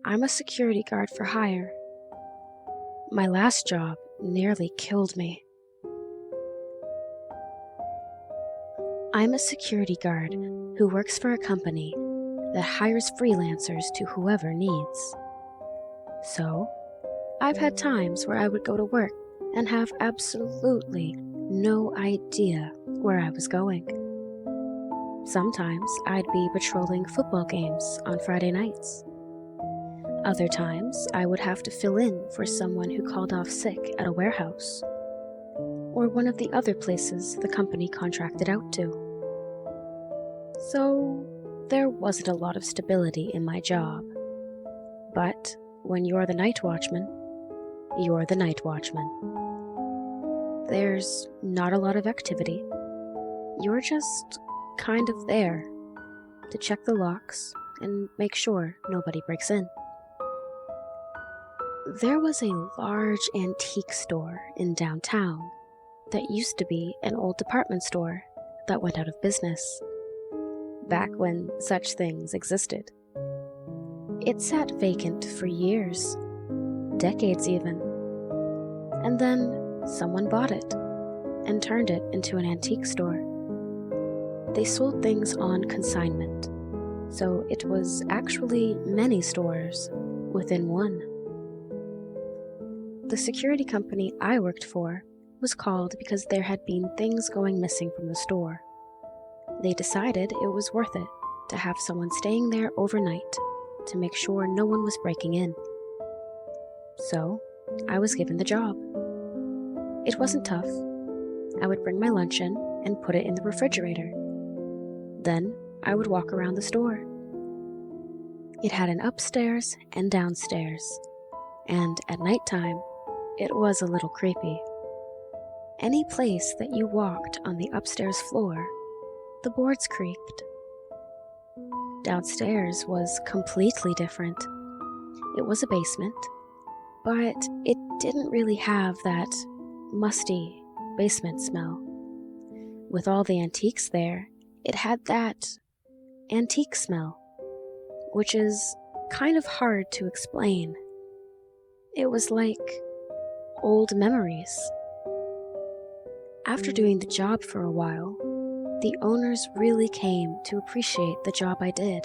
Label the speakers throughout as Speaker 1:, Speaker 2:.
Speaker 1: I'm a security guard for hire. My last job nearly killed me. I'm a security guard who works for a company that hires freelancers to whoever needs. So, I've had times where I would go to work and have absolutely no idea where I was going. Sometimes I'd be patrolling football games on Friday nights. Other times I would have to fill in for someone who called off sick at a warehouse, or one of the other places the company contracted out to. So, there wasn't a lot of stability in my job. But when you're the night watchman, you're the night watchman. There's not a lot of activity. You're just kind of there to check the locks and make sure nobody breaks in. There was a large antique store in downtown that used to be an old department store that went out of business, back when such things existed. It sat vacant for years, decades even, and then someone bought it and turned it into an antique store. They sold things on consignment, so it was actually many stores within one. The security company I worked for was called because there had been things going missing from the store. They decided it was worth it to have someone staying there overnight to make sure no one was breaking in. So, I was given the job. It wasn't tough. I would bring my lunch in and put it in the refrigerator. Then, I would walk around the store. It had an upstairs and downstairs, and at nighttime, it was a little creepy. Any place that you walked on the upstairs floor, the boards creaked. Downstairs was completely different. It was a basement, but it didn't really have that musty basement smell. With all the antiques there, it had that antique smell, which is kind of hard to explain. It was like old memories. After doing the job for a while, the owners really came to appreciate the job I did.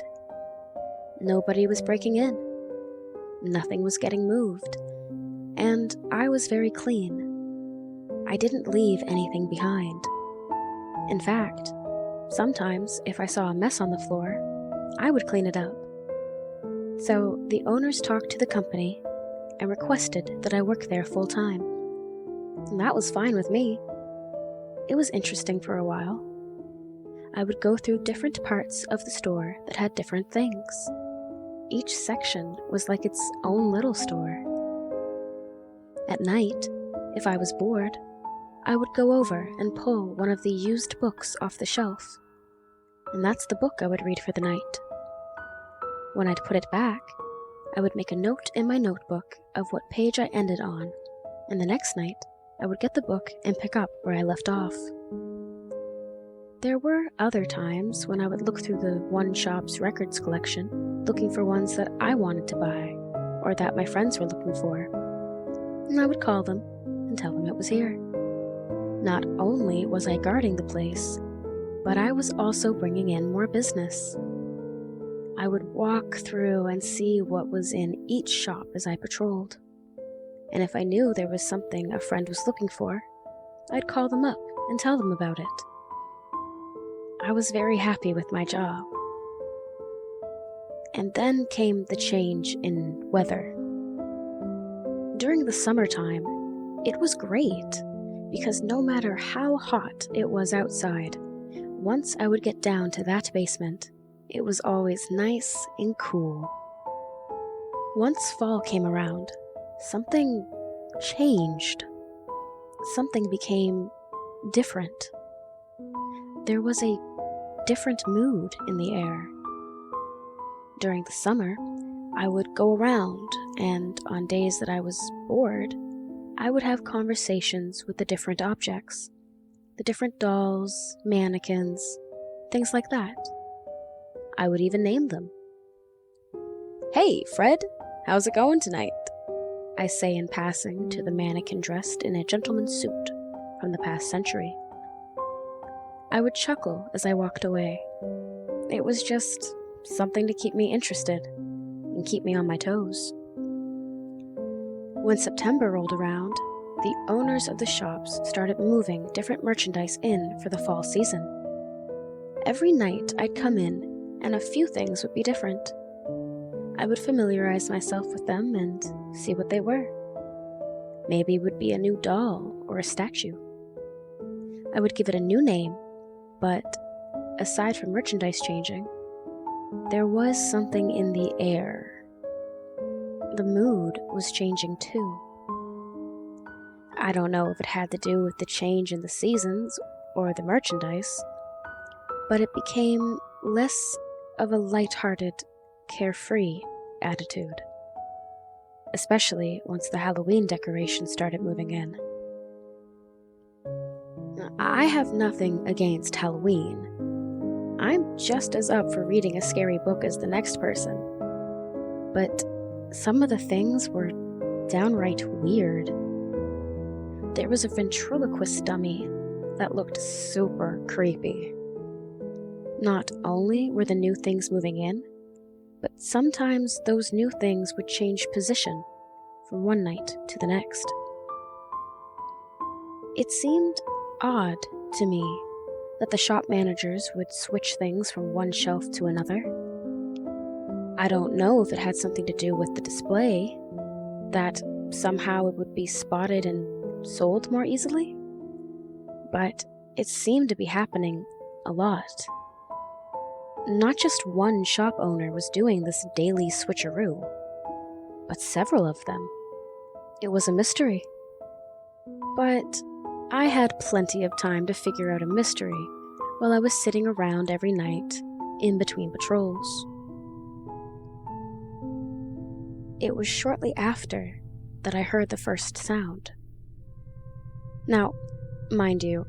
Speaker 1: Nobody was breaking in. Nothing was getting moved. And I was very clean. I didn't leave anything behind. In fact, sometimes if I saw a mess on the floor, I would clean it up. So the owners talked to the company and requested that I work there full time. And that was fine with me. It was interesting for a while. I would go through different parts of the store that had different things. Each section was like its own little store. At night, if I was bored, I would go over and pull one of the used books off the shelf, and that's the book I would read for the night. When I'd put it back, I would make a note in my notebook of what page I ended on, and the next night, I would get the book and pick up where I left off. There were other times when I would look through the one shop's records collection, looking for ones that I wanted to buy, or that my friends were looking for. And I would call them and tell them it was here. Not only was I guarding the place, but I was also bringing in more business. I would walk through and see what was in each shop as I patrolled. And if I knew there was something a friend was looking for, I'd call them up and tell them about it. I was very happy with my job. And then came the change in weather. During the summertime, it was great, because no matter how hot it was outside, once I would get down to that basement, it was always nice and cool. Once fall came around, something changed. Something became different. There was a different mood in the air. During the summer, I would go around, and on days that I was bored, I would have conversations with the different objects, the different dolls, mannequins, things like that. I would even name them. "Hey, Fred, "How's it going tonight?" I say in passing to the mannequin dressed in a gentleman's suit from the past century. I would chuckle as I walked away. It was just something to keep me interested and keep me on my toes. When September rolled around, the owners of the shops started moving different merchandise in for the fall season. Every night I'd come in, and a few things would be different. I would familiarize myself with them and see what they were. Maybe it would be a new doll or a statue. I would give it a new name, but aside from merchandise changing, there was something in the air. The mood was changing too. I don't know if it had to do with the change in the seasons or the merchandise, but it became less of a lighthearted, carefree attitude, especially once the Halloween decorations started moving in. I have nothing against Halloween. I'm just as up for reading a scary book as the next person, but some of the things were downright weird. There was a ventriloquist dummy that looked super creepy. Not only were the new things moving in, but sometimes those new things would change position from one night to the next. It seemed odd to me that the shop managers would switch things from one shelf to another. I don't know if it had something to do with the display, that somehow it would be spotted and sold more easily, but it seemed to be happening a lot. Not just one shop owner was doing this daily switcheroo, but several of them. It was a mystery. But I had plenty of time to figure out a mystery while I was sitting around every night in between patrols. It was shortly after that I heard the first sound. Now, mind you,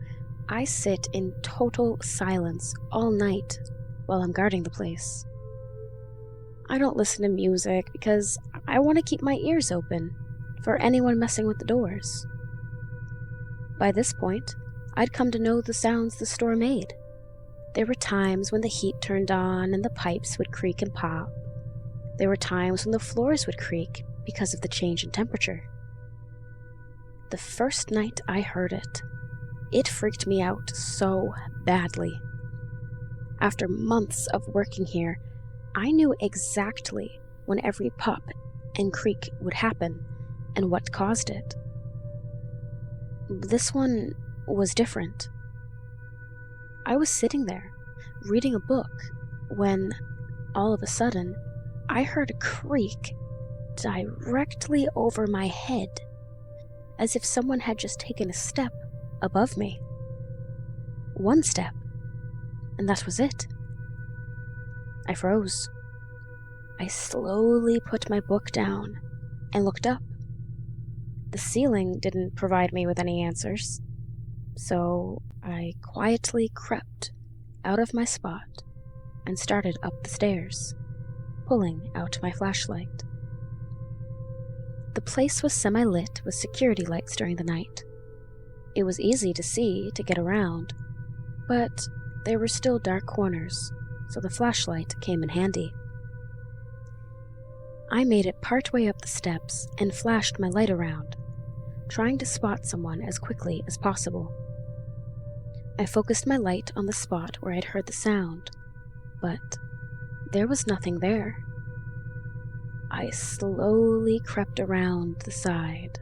Speaker 1: I sit in total silence all night while I'm guarding the place. I don't listen to music because I want to keep my ears open for anyone messing with the doors. By this point, I'd come to know the sounds the store made. There were times when the heat turned on and the pipes would creak and pop. There were times when the floors would creak because of the change in temperature. The first night I heard it, it freaked me out so badly. After months of working here, I knew exactly when every pop and creak would happen and what caused it. This one was different. I was sitting there, reading a book, when, all of a sudden, I heard a creak directly over my head, as if someone had just taken a step above me. One step, and that was it. I froze. I slowly put my book down and looked up. The ceiling didn't provide me with any answers, so I quietly crept out of my spot and started up the stairs, pulling out my flashlight. The place was semi-lit with security lights during the night. It was easy to see to get around, but there were still dark corners, so the flashlight came in handy. I made it partway up the steps and flashed my light around, trying to spot someone as quickly as possible. I focused my light on the spot where I'd heard the sound, but there was nothing there. I slowly crept around the side,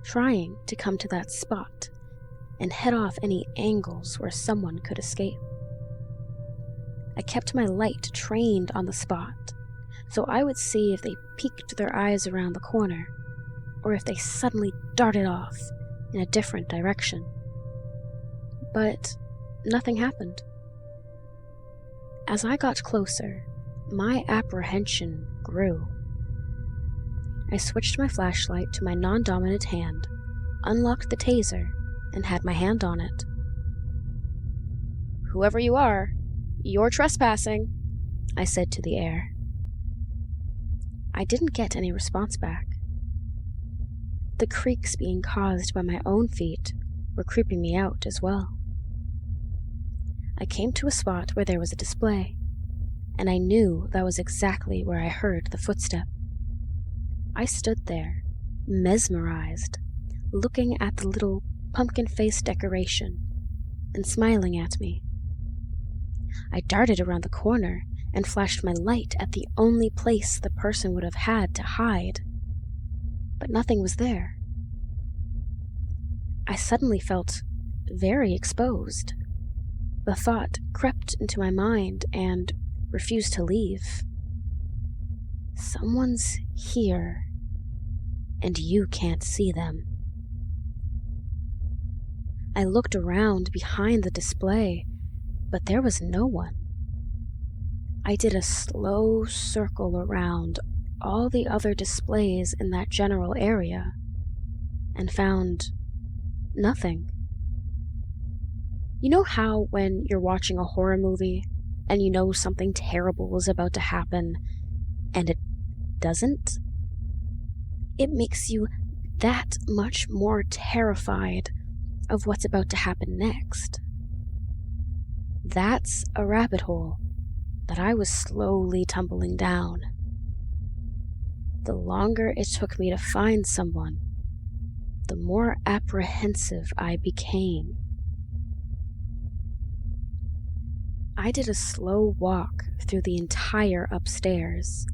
Speaker 1: trying to come to that spot and head off any angles where someone could escape. I kept my light trained on the spot, so I would see if they peeked their eyes around the corner, or if they suddenly darted off in a different direction. But nothing happened. As I got closer, my apprehension grew. I switched my flashlight to my non-dominant hand, unlocked the taser, and had my hand on it. "Whoever you are, you're trespassing," I said to the air. I didn't get any response back. The creaks being caused by my own feet were creeping me out as well. I came to a spot where there was a display, and I knew that was exactly where I heard the footstep. I stood there, mesmerized, looking at the little pumpkin face decoration and smiling at me. I darted around the corner and flashed my light at the only place the person would have had to hide, but nothing was there. I suddenly felt very exposed. The thought crept into my mind and refused to leave. Someone's here, and you can't see them. I looked around behind the display, but there was no one. I did a slow circle around all the other displays in that general area and found nothing. You know how when you're watching a horror movie and you know something terrible is about to happen and it doesn't? It makes you that much more terrified of what's about to happen next. That's a rabbit hole that I was slowly tumbling down. The longer it took me to find someone, the more apprehensive I became. I did a slow walk through the entire upstairs,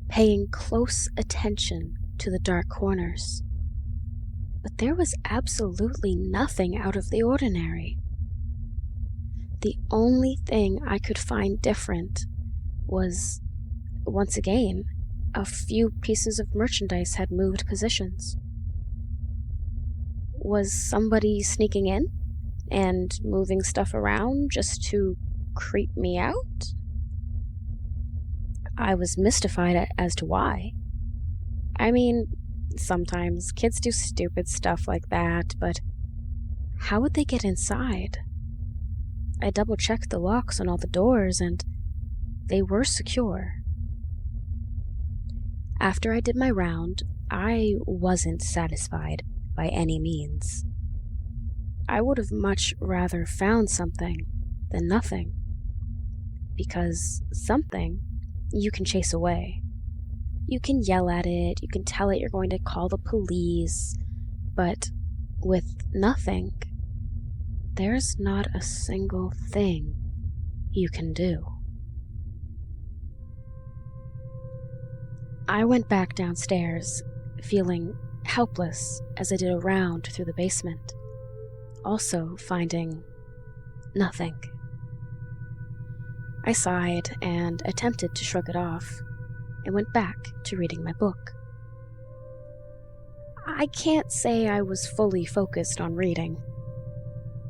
Speaker 1: paying close attention to the dark corners. But there was absolutely nothing out of the ordinary. The only thing I could find different was, once again, a few pieces of merchandise had moved positions. Was somebody sneaking in and moving stuff around just to creep me out? I was mystified as to why. I mean, sometimes kids do stupid stuff like that, but how would they get inside? I double-checked the locks on all the doors, and they were secure. After I did my round, I wasn't satisfied by any means. I would have much rather found something than nothing, because something you can chase away. You can yell at it, you can tell it you're going to call the police, but with nothing, there's not a single thing you can do. I went back downstairs, feeling helpless as I did a round through the basement, also finding nothing. I sighed and attempted to shrug it off, and went back to reading my book. I can't say I was fully focused on reading.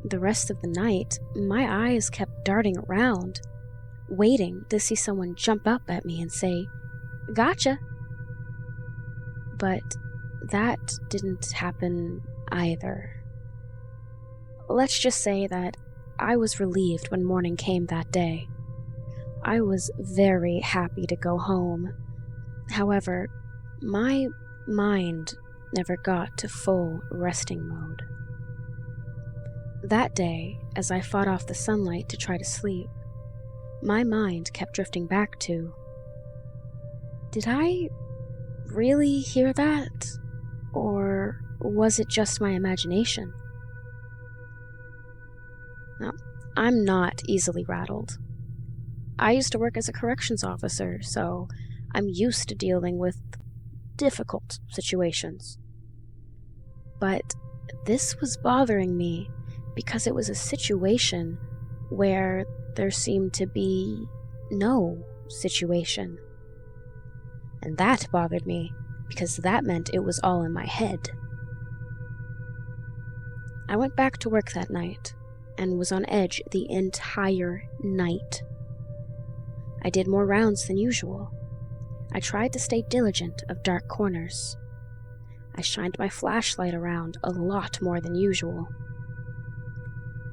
Speaker 1: The rest of the night, my eyes kept darting around, waiting to see someone jump up at me and say, "Gotcha!" But that didn't happen either. Let's just say that I was relieved when morning came that day. I was very happy to go home. However, my mind never got to full resting mode. That day, as I fought off the sunlight to try to sleep, my mind kept drifting back to, did I really hear that? Or was it just my imagination? Now, I'm not easily rattled. I used to work as a corrections officer, so I'm used to dealing with difficult situations. But this was bothering me because it was a situation where there seemed to be no situation. And that bothered me because that meant it was all in my head. I went back to work that night and was on edge the entire night. I did more rounds than usual. I tried to stay diligent of dark corners. I shined my flashlight around a lot more than usual.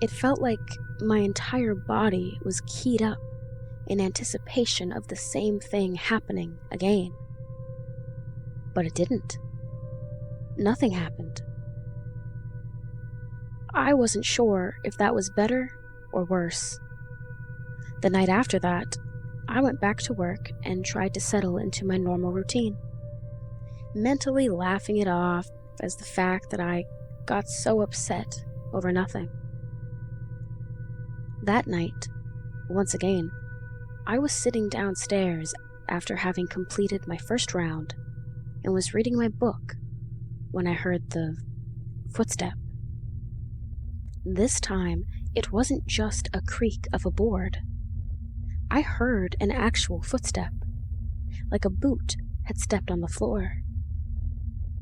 Speaker 1: It felt like my entire body was keyed up in anticipation of the same thing happening again. But it didn't. Nothing happened. I wasn't sure if that was better or worse. The night after that, I went back to work and tried to settle into my normal routine, mentally laughing it off as the fact that I got so upset over nothing. That night, once again, I was sitting downstairs after having completed my first round and was reading my book when I heard the footstep. This time, it wasn't just a creak of a board. I heard an actual footstep, like a boot had stepped on the floor.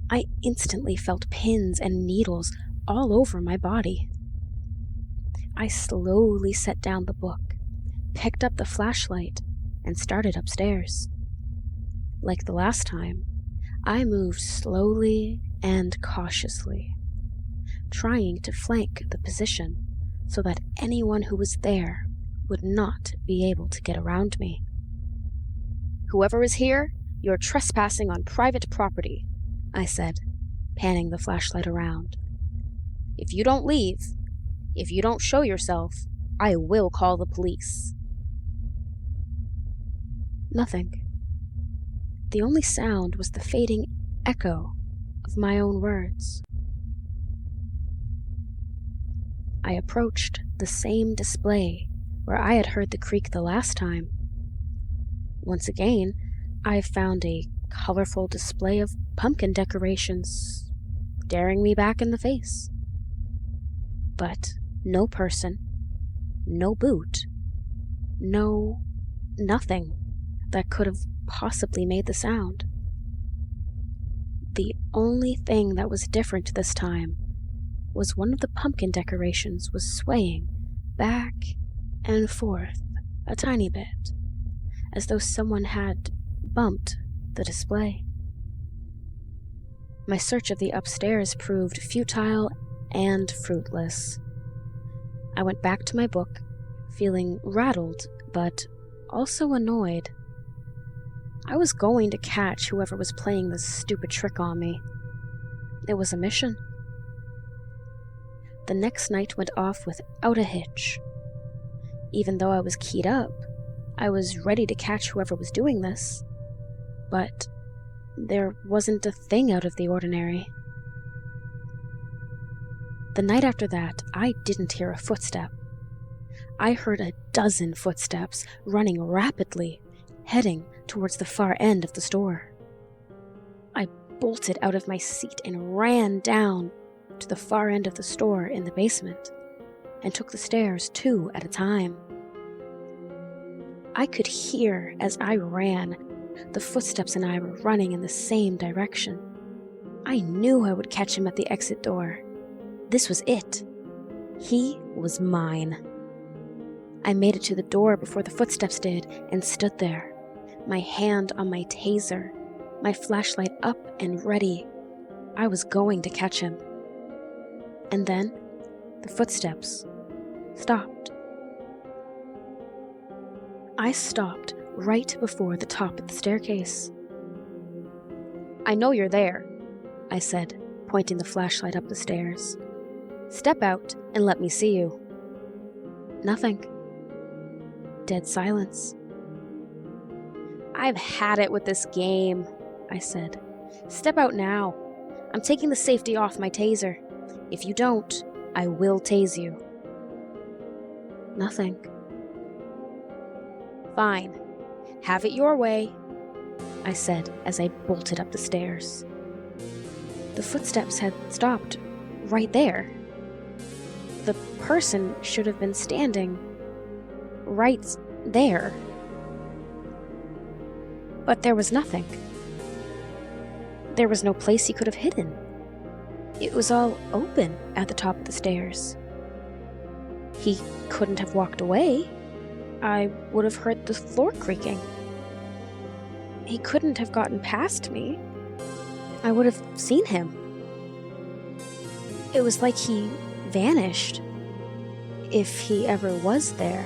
Speaker 1: I instantly felt pins and needles all over my body. I slowly set down the book, picked up the flashlight, and started upstairs. Like the last time, I moved slowly and cautiously, trying to flank the position so that anyone who was there would not be able to get around me.
Speaker 2: "Whoever is here, you're trespassing on private property,"
Speaker 1: I said, panning the flashlight around.
Speaker 2: "If you don't leave, if you don't show yourself, I will call the police."
Speaker 1: Nothing. The only sound was the fading echo of my own words. I approached the same display where I had heard the creak the last time. Once again, I found a colorful display of pumpkin decorations staring me back in the face. But no person, no boot, nothing that could have possibly made the sound. The only thing that was different this time was one of the pumpkin decorations was swaying back and forth a tiny bit, as though someone had bumped the display. My search of the upstairs proved futile and fruitless. I went back to my book, feeling rattled but also annoyed. I was going to catch whoever was playing this stupid trick on me. It was a mission. The next night went off without a hitch. Even though I was keyed up, I was ready to catch whoever was doing this. But there wasn't a thing out of the ordinary. The night after that, I didn't hear a footstep. I heard a dozen footsteps running rapidly, heading towards the far end of the store. I bolted out of my seat and ran down to the far end of the store in the basement and took the stairs 2 at a time. I could hear as I ran the footsteps and I were running in the same direction. I knew I would catch him at the exit door. This was it. He was mine. I made it to the door before the footsteps did and stood there, my hand on my taser, my flashlight up and ready. I was going to catch him. And then the footsteps stopped. I stopped right before the top of the staircase.
Speaker 2: "I know you're there,"
Speaker 1: I said, pointing the flashlight up the stairs.
Speaker 2: "Step out and let me see you."
Speaker 1: Nothing. Dead silence.
Speaker 2: "I've had it with this game," I said. "Step out now. I'm taking the safety off my taser. If you don't, I will tase you."
Speaker 1: Nothing.
Speaker 2: "Fine. Have it your way,"
Speaker 1: I said as I bolted up the stairs. The footsteps had stopped right there. The person should have been standing right there. But there was nothing. There was no place he could have hidden. It was all open at the top of the stairs. He couldn't have walked away. I would have heard the floor creaking. He couldn't have gotten past me. I would have seen him. It was like he vanished, if he ever was there.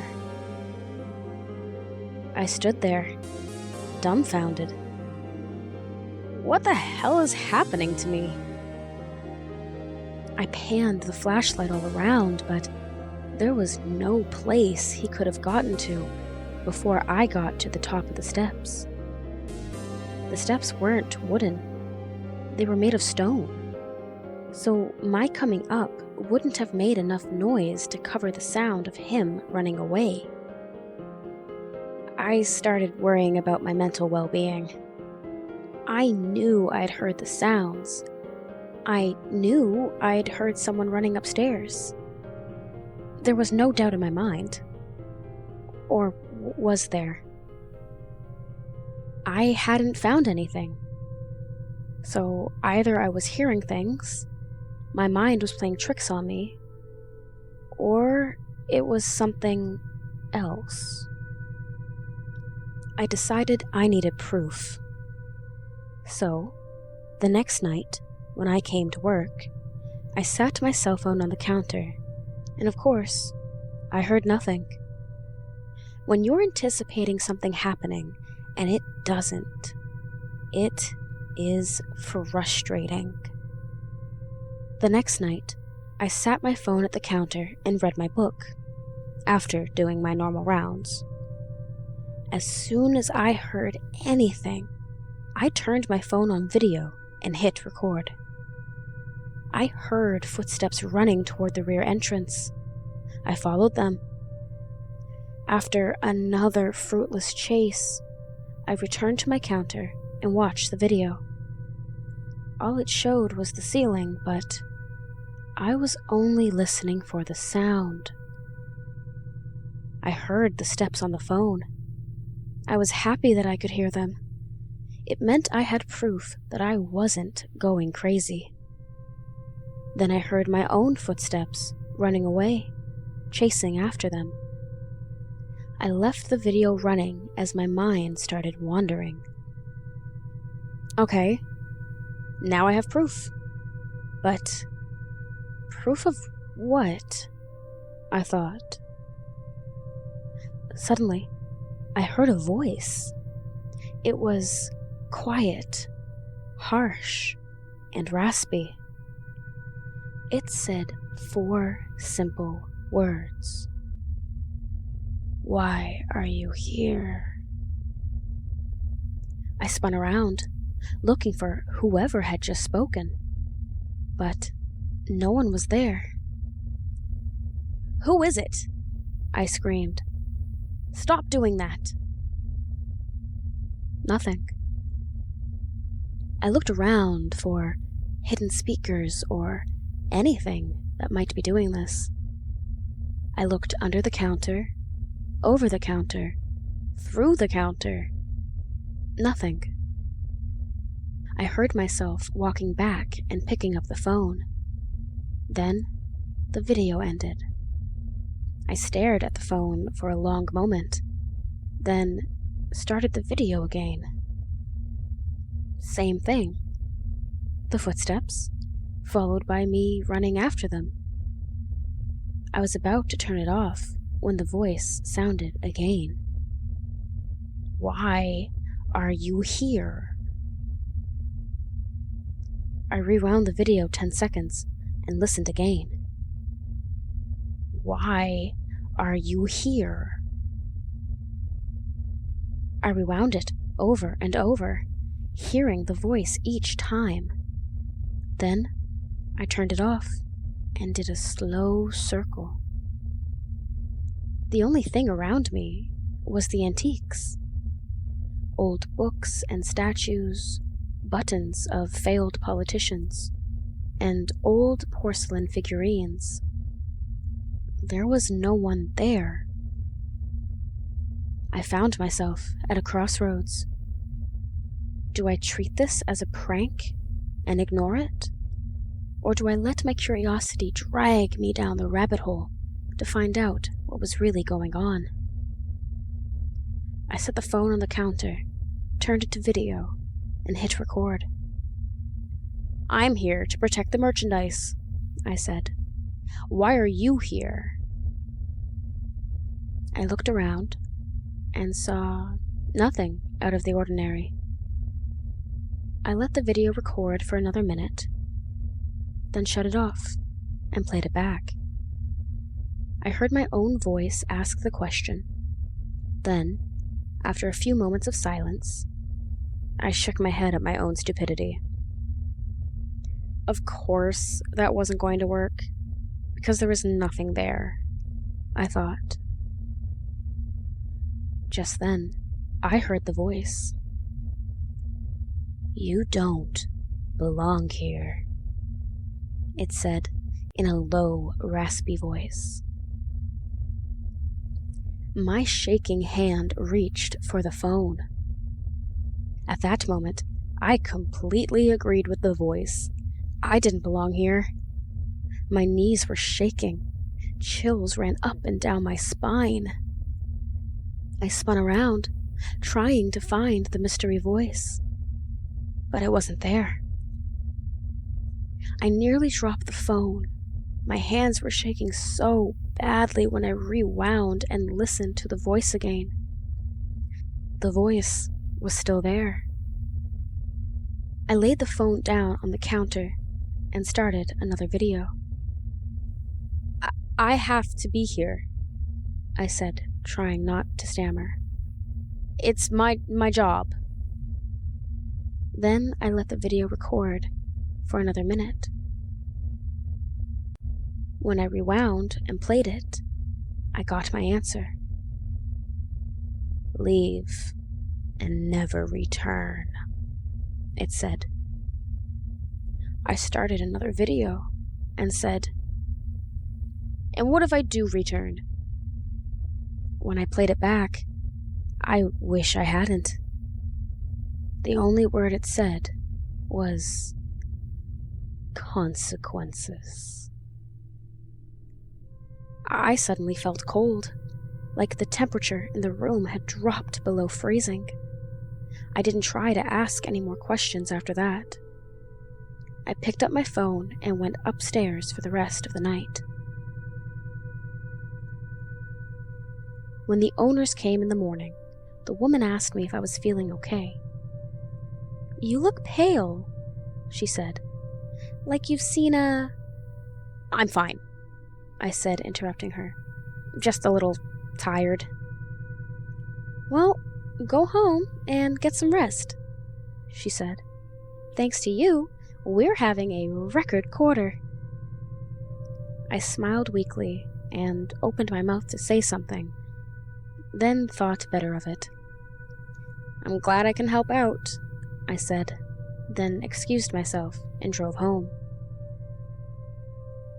Speaker 1: I stood there, dumbfounded.
Speaker 2: What the hell is happening to me? I panned the flashlight all around, but there was no place he could have gotten to before I got to the top of the steps. The steps weren't wooden. They were made of stone. So my coming up wouldn't have made enough noise to cover the sound of him running away. I started worrying about my mental well-being. I knew I'd heard the sounds. I knew I'd heard someone running upstairs. There was no doubt in my mind. Or was there? I hadn't found anything. So either I was hearing things, my mind was playing tricks on me, or it was something else. I decided I needed proof. So, the next night, when I came to work, I sat my cell phone on the counter, and of course, I heard nothing. When you're anticipating something happening and it doesn't, it is frustrating. The next night, I sat my phone at the counter and read my book, after doing my normal rounds. As soon as I heard anything, I turned my phone on video and hit record. I heard footsteps running toward the rear entrance. I followed them. After another fruitless chase, I returned to my counter and watched the video. All it showed was the ceiling, but I was only listening for the sound. I heard the steps on the phone. I was happy that I could hear them. It meant I had proof that I wasn't going crazy. Then I heard my own footsteps running away, chasing after them. I left the video running as my mind started wandering. Okay, now I have proof. But proof of what? I thought. Suddenly, I heard a voice. It was quiet, harsh, and raspy. It said 4 simple words. Why are you here? I spun around, looking for whoever had just spoken, but no one was there. Who is it? I screamed. Stop doing that. Nothing. I looked around for hidden speakers or anything that might be doing this. I looked under the counter, over the counter, through the counter. Nothing. I heard myself walking back and picking up the phone. Then the video ended. I stared at the phone for a long moment, then started the video again. Same thing. The footsteps, followed by me running after them. I was about to turn it off when the voice sounded again. Why are you here? I rewound the video 10 seconds and listened again. Why are you here? I rewound it over and over, hearing the voice each time. Then I turned it off and did a slow circle. The only thing around me was the antiques. Old books and statues, buttons of failed politicians, and old porcelain figurines. There was no one there. I found myself at a crossroads. Do I treat this as a prank and ignore it? Or do I let my curiosity drag me down the rabbit hole to find out what was really going on? I set the phone on the counter, turned it to video, and hit record. I'm here to protect the merchandise, I said. Why are you here? I looked around and saw nothing out of the ordinary. I let the video record for another minute, then shut it off and played it back. I heard my own voice ask the question. Then, after a few moments of silence, I shook my head at my own stupidity. Of course, that wasn't going to work, because there was nothing there, I thought. Just then, I heard the voice. "You don't belong here," it said in a low, raspy voice. My shaking hand reached for the phone. At that moment, I completely agreed with the voice. I didn't belong here. My knees were shaking. Chills ran up and down my spine. I spun around, trying to find the mystery voice, but it wasn't there. I nearly dropped the phone. My hands were shaking so badly when I rewound and listened to the voice again. The voice was still there. I laid the phone down on the counter and started another video. I have to be here, I said, trying not to stammer. It's my job. Then I let the video record for another minute. When I rewound and played it, I got my answer. "Leave and never return," it said. I started another video and said, "And what if I do return?" When I played it back, I wish I hadn't. The only word it said was consequences. I suddenly felt cold, like the temperature in the room had dropped below freezing. I didn't try to ask any more questions after that. I picked up my phone and went upstairs for the rest of the night. When the owners came in the morning, the woman asked me if I was feeling okay. "You look pale," she said. "Like you've seen a—" "I'm fine," I said, interrupting her. "Just a little tired." "Well, go home and get some rest," she said. "Thanks to you, we're having a record quarter." I smiled weakly and opened my mouth to say something, then thought better of it. "I'm glad I can help out," I said, then excused myself and drove home.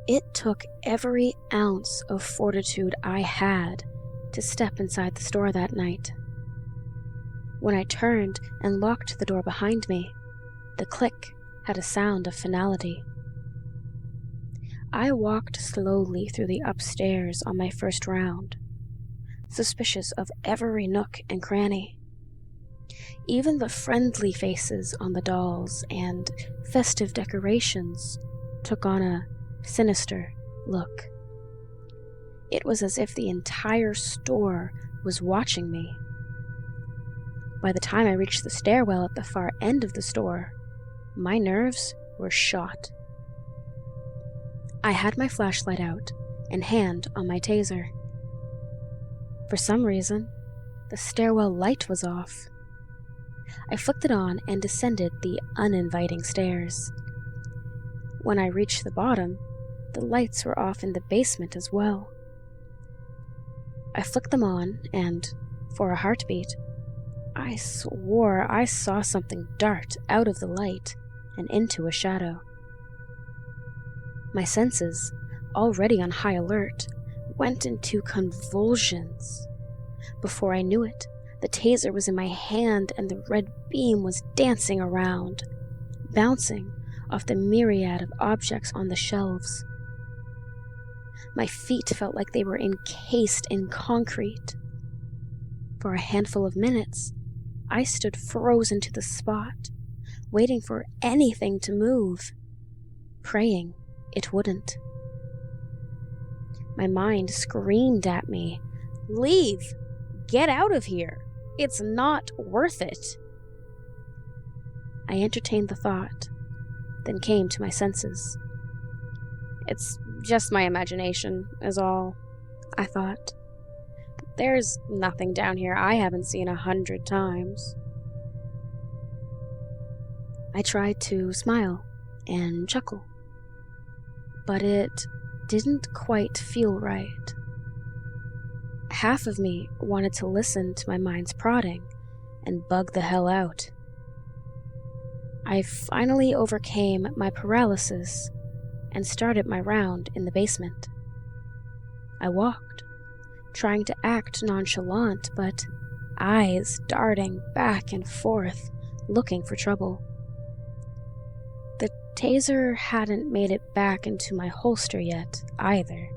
Speaker 2: It took every ounce of fortitude I had to step inside the store that night. When I turned and locked the door behind me, the click had a sound of finality. I walked slowly through the upstairs on my first round, suspicious of every nook and cranny. Even the friendly faces on the dolls and festive decorations took on a sinister look. It was as if the entire store was watching me. By the time I reached the stairwell at the far end of the store, my nerves were shot. I had my flashlight out and hand on my taser. For some reason, the stairwell light was off. I flicked it on and descended the uninviting stairs. When I reached the bottom, the lights were off in the basement as well. I flicked them on, and, for a heartbeat, I swore I saw something dart out of the light and into a shadow. My senses, already on high alert, went into convulsions. Before I knew it, the taser was in my hand and the red beam was dancing around, bouncing off the myriad of objects on the shelves. My feet felt like they were encased in concrete. For a handful of minutes, I stood frozen to the spot, waiting for anything to move, praying it wouldn't. My mind screamed at me, "Leave! Get out of here! It's not worth it!" I entertained the thought, then came to my senses. It's just my imagination, is all, I thought. There's nothing down here I haven't seen 100 times. I tried to smile and chuckle, but it didn't quite feel right. Half of me wanted to listen to my mind's prodding and bug the hell out. I finally overcame my paralysis and started my round in the basement. I walked, trying to act nonchalant, but eyes darting back and forth, looking for trouble. The taser hadn't made it back into my holster yet, either.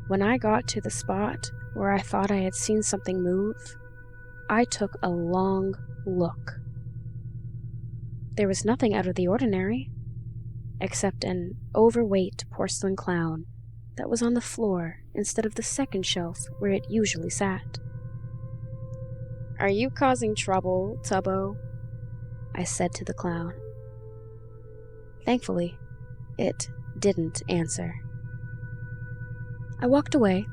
Speaker 2: When I got to the spot where I thought I had seen something move, I took a long look. There was nothing out of the ordinary, except an overweight porcelain clown that was on the floor instead of the second shelf where it usually sat. "Are you causing trouble, Tubbo?" I said to the clown. Thankfully, it didn't answer. I walked away,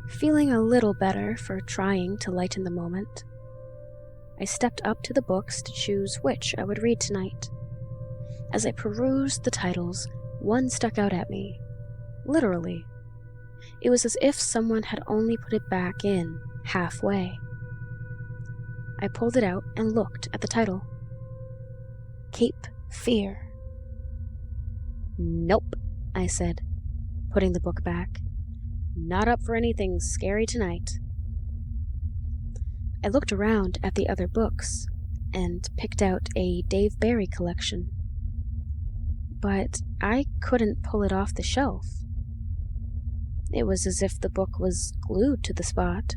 Speaker 2: feeling a little better for trying to lighten the moment. I stepped up to the books to choose which I would read tonight. As I perused the titles, one stuck out at me. Literally. It was as if someone had only put it back in halfway. I pulled it out and looked at the title. Cape Fear. "Nope," I said, putting the book back. "Not up for anything scary tonight." I looked around at the other books and picked out a Dave Barry collection. But I couldn't pull it off the shelf. It was as if the book was glued to the spot.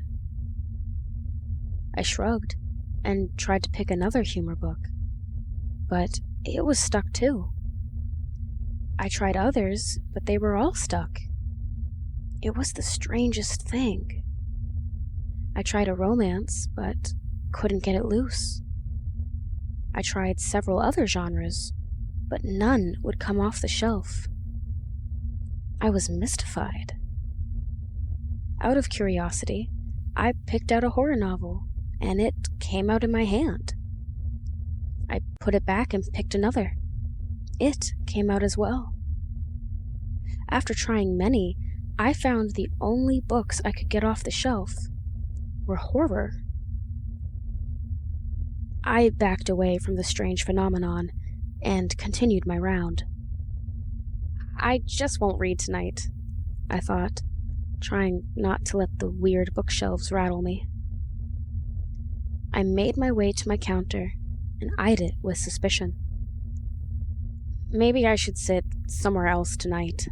Speaker 2: I shrugged and tried to pick another humor book, but it was stuck too. I tried others, but they were all stuck. It was the strangest thing. I tried a romance, but couldn't get it loose. I tried several other genres, but none would come off the shelf. I was mystified. Out of curiosity, I picked out a horror novel, and it came out in my hand. I put it back and picked another. It came out as well. After trying many, I found the only books I could get off the shelf were horror. I backed away from the strange phenomenon and continued my round. I just won't read tonight, I thought, trying not to let the weird bookshelves rattle me. I made my way to my counter and eyed it with suspicion. Maybe I should sit somewhere else tonight,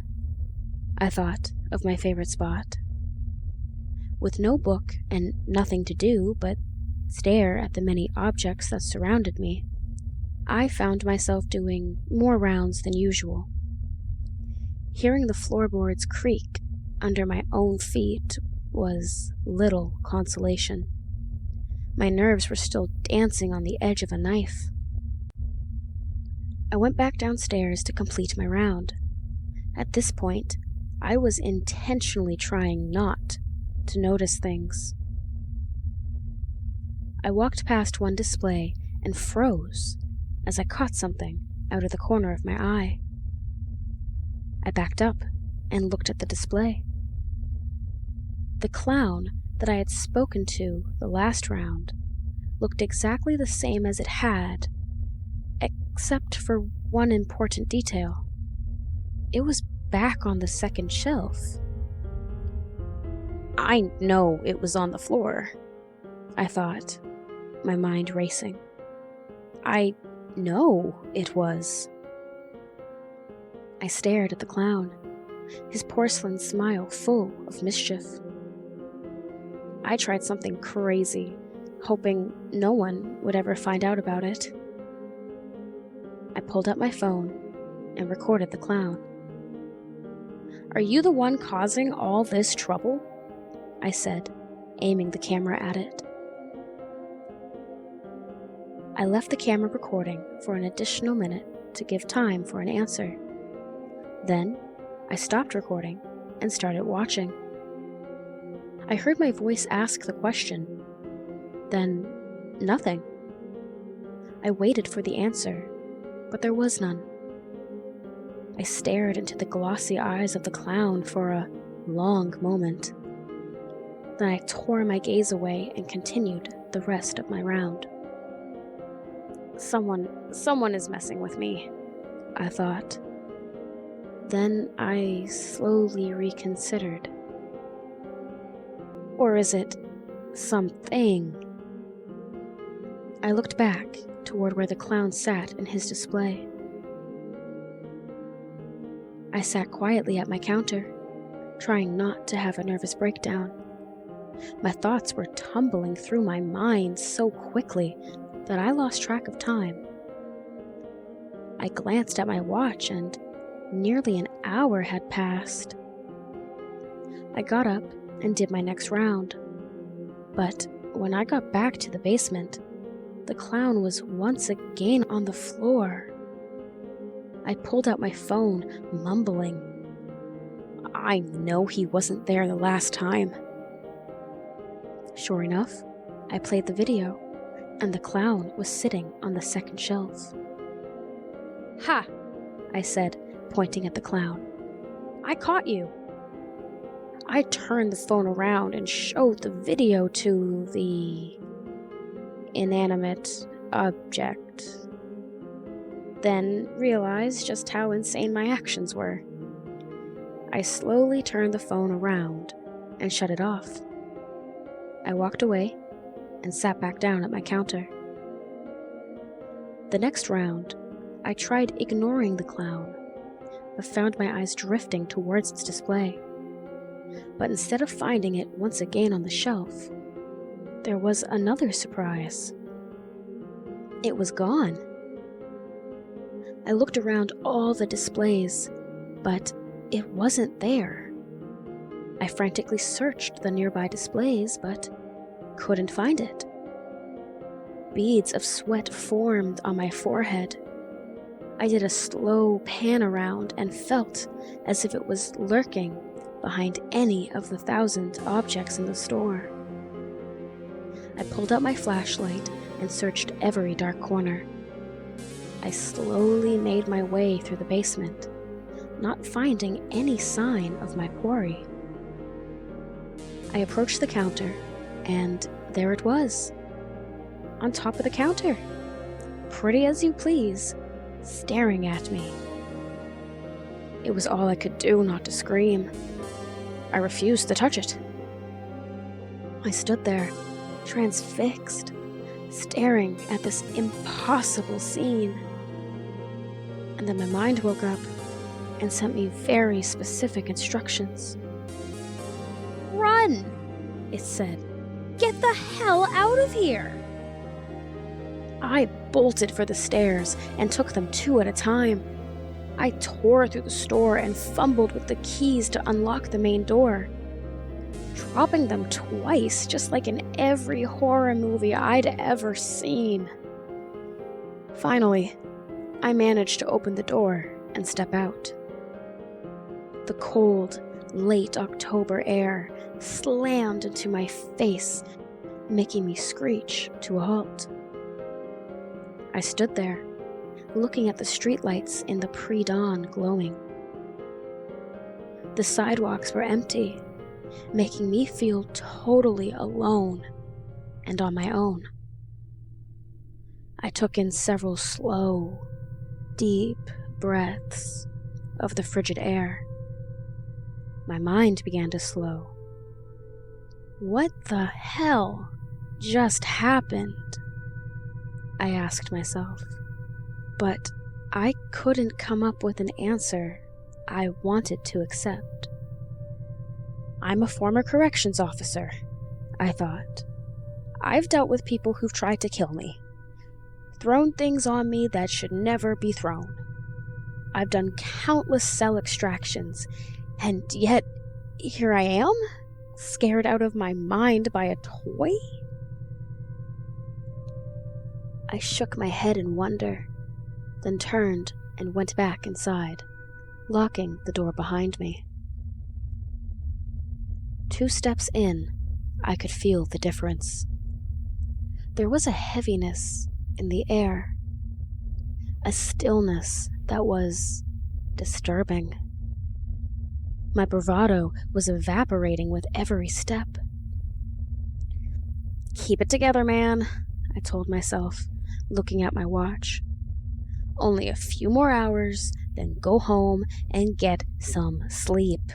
Speaker 2: I thought of my favorite spot. With no book and nothing to do but stare at the many objects that surrounded me, I found myself doing more rounds than usual. Hearing the floorboards creak under my own feet was little consolation. My nerves were still dancing on the edge of a knife. I went back downstairs to complete my round. At this point, I was intentionally trying not to notice things. I walked past one display and froze as I caught something out of the corner of my eye. I backed up and looked at the display. The clown that I had spoken to the last round looked exactly the same as it had, except for one important detail. It was back on the second shelf. I know it was on the floor, I thought, my mind racing. I know it was. I stared at the clown, his porcelain smile full of mischief. I tried something crazy, hoping no one would ever find out about it. I pulled out my phone and recorded the clown. "Are you the one causing all this trouble?" I said, aiming the camera at it. I left the camera recording for an additional minute to give time for an answer. Then, I stopped recording and started watching. I heard my voice ask the question. Then, nothing. I waited for the answer, but there was none. I stared into the glossy eyes of the clown for a long moment. Then I tore my gaze away and continued the rest of my round. Someone is messing with me, I thought. Then I slowly reconsidered. Or is it something? I looked back toward where the clown sat in his display. I sat quietly at my counter, trying not to have a nervous breakdown. My thoughts were tumbling through my mind so quickly that I lost track of time. I glanced at my watch and nearly an hour had passed. I got up and did my next round. But when I got back to the basement, the clown was once again on the floor. I pulled out my phone, mumbling, "I know he wasn't there the last time." Sure enough, I played the video, and the clown was sitting on the second shelf. "Ha!" I said, pointing at the clown. "I caught you." I turned the phone around and showed the video to the inanimate object. Then realized just how insane my actions were. I slowly turned the phone around and shut it off. I walked away and sat back down at my counter. The next round, I tried ignoring the clown, but found my eyes drifting towards its display. But instead of finding it once again on the shelf, there was another surprise. It was gone. I looked around all the displays, but it wasn't there. I frantically searched the nearby displays, but couldn't find it. Beads of sweat formed on my forehead. I did a slow pan around and felt as if it was lurking behind any of the 1,000 objects in the store. I pulled out my flashlight and searched every dark corner. I slowly made my way through the basement, not finding any sign of my quarry. I approached the counter, and there it was, on top of the counter, pretty as you please, staring at me. It was all I could do not to scream. I refused to touch it. I stood there, transfixed, staring at this impossible scene. And then my mind woke up and sent me very specific instructions. "Run!" it said. "Get the hell out of here!" I bolted for the stairs and took them 2 at a time. I tore through the store and fumbled with the keys to unlock the main door, dropping them twice, just like in every horror movie I'd ever seen. Finally, I managed to open the door and step out. The cold, late October air slammed into my face, making me screech to a halt. I stood there, looking at the streetlights in the pre-dawn glowing. The sidewalks were empty, making me feel totally alone and on my own. I took in several slow, deep breaths of the frigid air. My mind began to slow. What the hell just happened? I asked myself, but I couldn't come up with an answer I wanted to accept. I'm a former corrections officer, I thought. I've dealt with people who've tried to kill me, thrown things on me that should never be thrown. I've done countless cell extractions, and yet here I am, scared out of my mind by a toy? I shook my head in wonder, then turned and went back inside, locking the door behind me. 2 steps in, I could feel the difference. There was a heaviness in the air, a stillness that was disturbing. My bravado was evaporating with every step. "Keep it together, man," I told myself, looking at my watch. "Only a few more hours, then go home and get some sleep."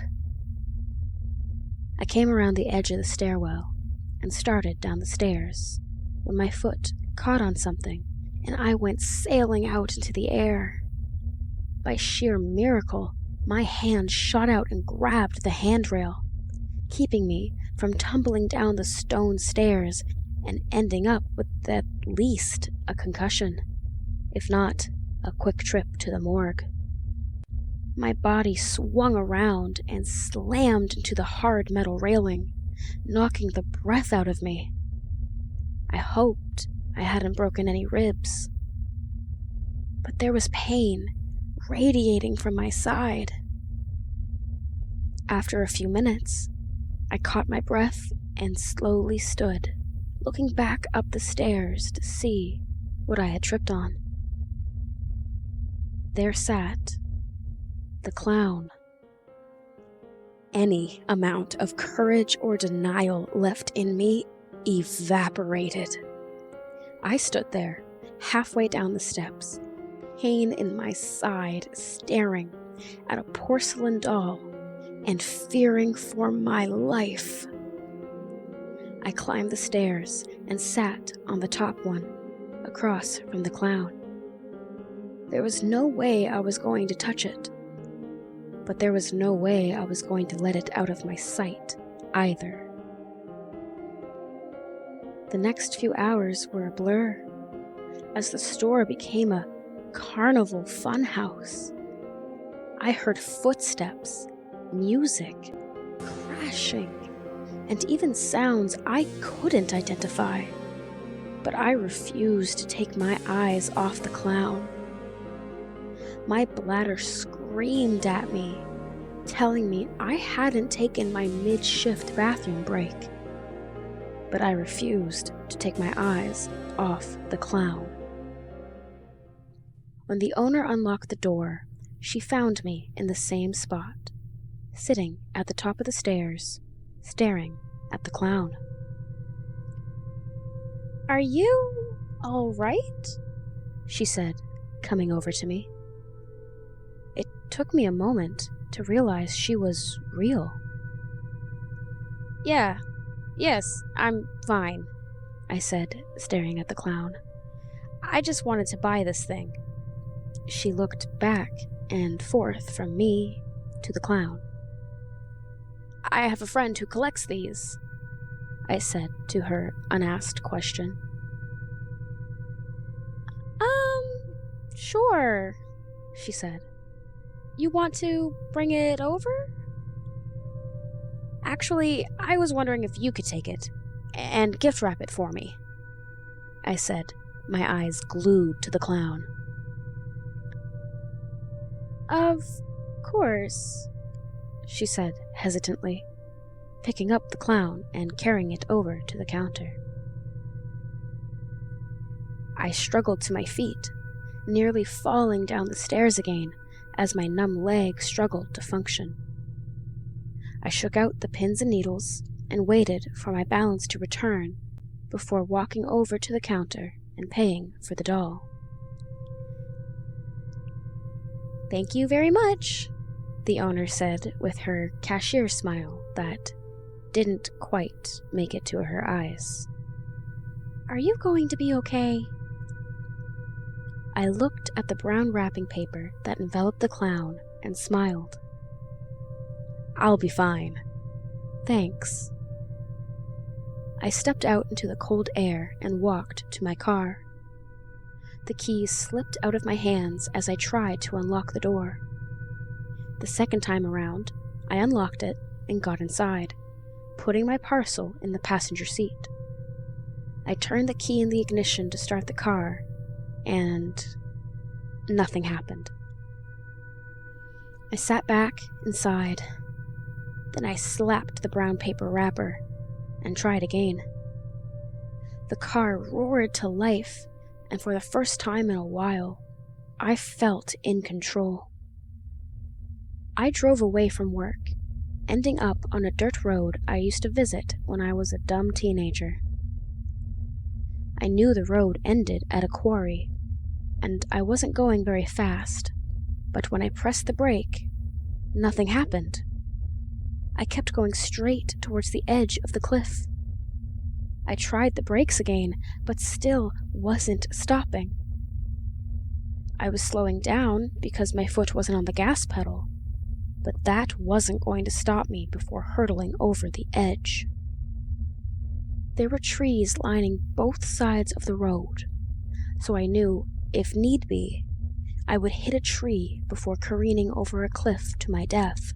Speaker 2: I came around the edge of the stairwell and started down the stairs when my foot caught on something and I went sailing out into the air. By sheer miracle, my hand shot out and grabbed the handrail, keeping me from tumbling down the stone stairs and ending up with at least a concussion, if not a quick trip to the morgue. My body swung around and slammed into the hard metal railing, knocking the breath out of me. I hoped I hadn't broken any ribs. But there was pain radiating from my side. After a few minutes, I caught my breath and slowly stood, looking back up the stairs to see what I had tripped on. There sat the clown. Any amount of courage or denial left in me evaporated. I stood there, halfway down the steps, pain in my side, staring at a porcelain doll and fearing for my life. I climbed the stairs and sat on the top one, across from the clown. There was no way I was going to touch it, but there was no way I was going to let it out of my sight either. The next few hours were a blur, as the store became a carnival funhouse. I heard footsteps, music, crashing, and even sounds I couldn't identify. But I refused to take my eyes off the clown. My bladder screamed at me, telling me I hadn't taken my mid-shift bathroom break. But I refused to take my eyes off the clown. When the owner unlocked the door, she found me in the same spot, sitting at the top of the stairs, staring at the clown. "Are you all right?" she said, coming over to me. It took me a moment to realize she was real. Yes, I'm fine," I said, staring at the clown. "I just wanted to buy this thing." She looked back and forth from me to the clown. "I have a friend who collects these," I said to her unasked question. Sure," she said. "You want to bring it over?" "Actually, I was wondering if you could take it and gift wrap it for me," I said, my eyes glued to the clown. "Of course," she said hesitantly, picking up the clown and carrying it over to the counter. I struggled to my feet, nearly falling down the stairs again as my numb leg struggled to function. I shook out the pins and needles and waited for my balance to return before walking over to the counter and paying for the doll. "Thank you very much," the owner said with her cashier smile that didn't quite make it to her eyes. "Are you going to be okay?" I looked at the brown wrapping paper that enveloped the clown and smiled. "I'll be fine. Thanks." I stepped out into the cold air and walked to my car. The keys slipped out of my hands as I tried to unlock the door. The second time around, I unlocked it and got inside, putting my parcel in the passenger seat. I turned the key in the ignition to start the car, and nothing happened. I sat back and sighed. Then I slapped the brown paper wrapper and tried again. The car roared to life, and for the first time in a while, I felt in control. I drove away from work, ending up on a dirt road I used to visit when I was a dumb teenager. I knew the road ended at a quarry, and I wasn't going very fast, but when I pressed the brake, nothing happened. I kept going straight towards the edge of the cliff. I tried the brakes again, but still wasn't stopping. I was slowing down because my foot wasn't on the gas pedal, but that wasn't going to stop me before hurtling over the edge. There were trees lining both sides of the road, so I knew, if need be, I would hit a tree before careening over a cliff to my death.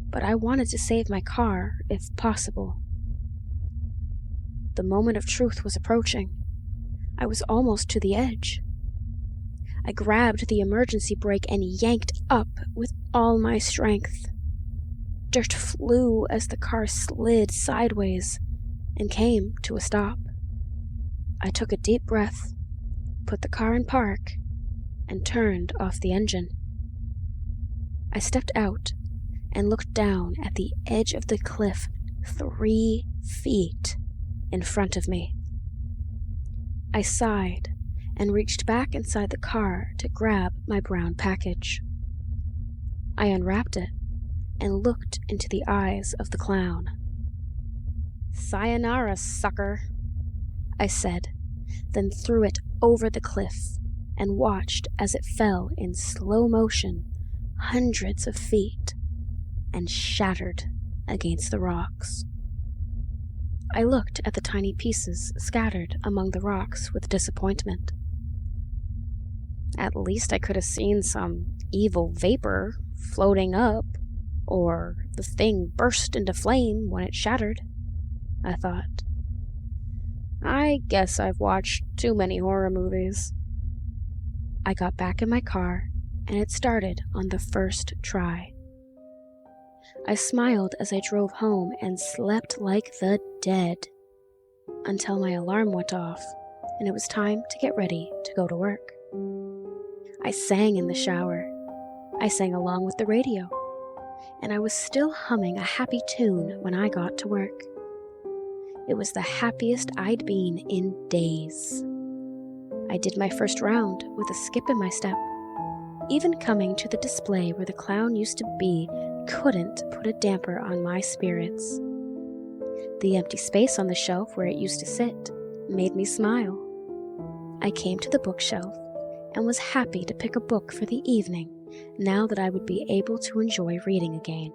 Speaker 2: But I wanted to save my car, if possible. The moment of truth was approaching. I was almost to the edge. I grabbed the emergency brake and yanked up with all my strength. Dirt flew as the car slid sideways and came to a stop. I took a deep breath, put the car in park, and turned off the engine. I stepped out and looked down at the edge of the cliff 3 feet in front of me. I sighed and reached back inside the car to grab my brown package. I unwrapped it and looked into the eyes of the clown. "Sayonara, sucker," I said, then threw it over the cliff and watched as it fell in slow motion hundreds of feet and shattered against the rocks. I looked at the tiny pieces scattered among the rocks with disappointment. At least I could have seen some evil vapor floating up, or the thing burst into flame when it shattered, I thought. I guess I've watched too many horror movies. I got back in my car, and it started on the first try. I smiled as I drove home and slept like the dead until my alarm went off and it was time to get ready to go to work. I sang in the shower. I sang along with the radio, and I was still humming a happy tune when I got to work. It was the happiest I'd been in days. I did my first round with a skip in my step. Even coming to the display where the clown used to be couldn't put a damper on my spirits. The empty space on the shelf where it used to sit made me smile. I came to the bookshelf and was happy to pick a book for the evening now that I would be able to enjoy reading again.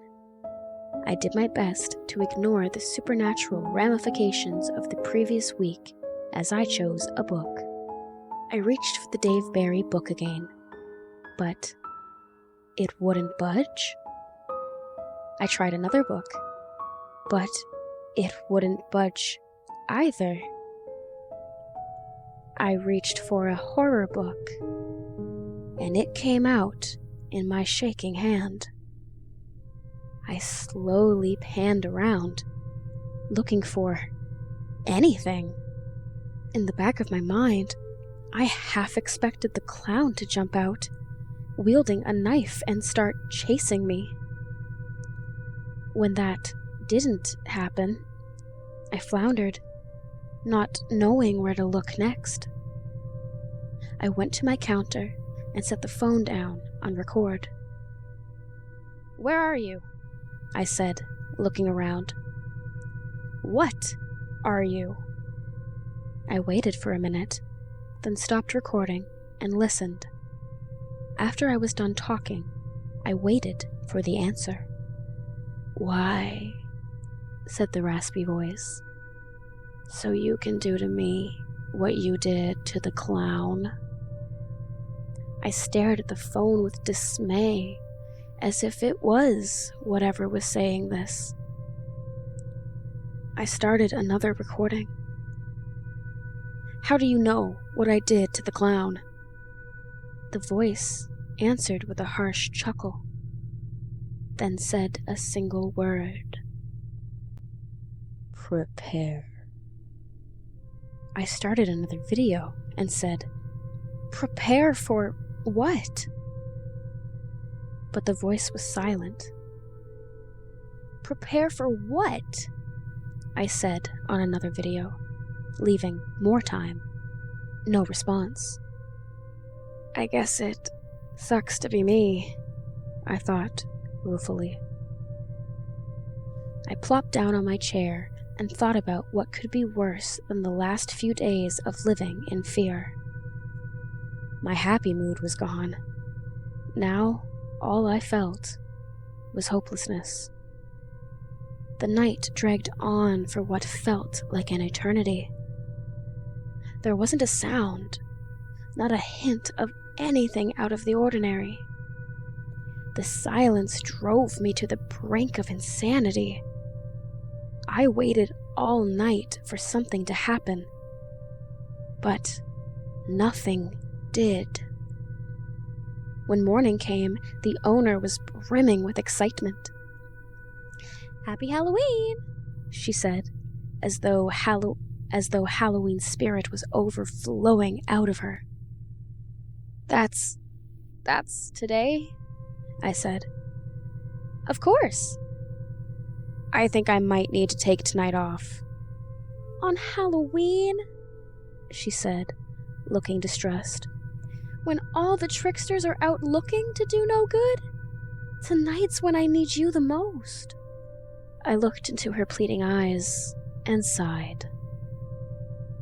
Speaker 2: I did my best to ignore the supernatural ramifications of the previous week as I chose a book. I reached for the Dave Barry book again, but it wouldn't budge. I tried another book, but it wouldn't budge either. I reached for a horror book, and it came out in my shaking hand. I slowly panned around, looking for anything. In the back of my mind, I half expected the clown to jump out, wielding a knife and start chasing me. When that didn't happen, I floundered, not knowing where to look next. I went to my counter and set the phone down on record. "Where are you?" I said, looking around. "What are you?" I waited for a minute, then stopped recording and listened. After I was done talking, I waited for the answer. "Why?" said the raspy voice. "So you can do to me what you did to the clown?" I stared at the phone with dismay, as if it was whatever was saying this. I started another recording. How do you know what I did to the clown?" The voice answered with a harsh chuckle, then said a single word.
Speaker 1: "Prepare."
Speaker 2: I started another video and said, "Prepare for what?" But the voice was silent. "Prepare for what?" I said on another video, leaving more time. No response. I guess it sucks to be me, I thought ruefully. I plopped down on my chair and thought about what could be worse than the last few days of living in fear. My happy mood was gone. Now, all I felt was hopelessness. The night dragged on for what felt like an eternity. There wasn't a sound, not a hint of anything out of the ordinary. The silence drove me to the brink of insanity. I waited all night for something to happen, but nothing did. When morning came, the owner was brimming with excitement. "Happy Halloween," she said, as though Halloween spirit was overflowing out of her. That's today?" I said. "Of course." "I think I might need to take tonight off." "On Halloween?" she said, looking distressed. "When all the tricksters are out looking to do no good? Tonight's when I need you the most." I looked into her pleading eyes and sighed.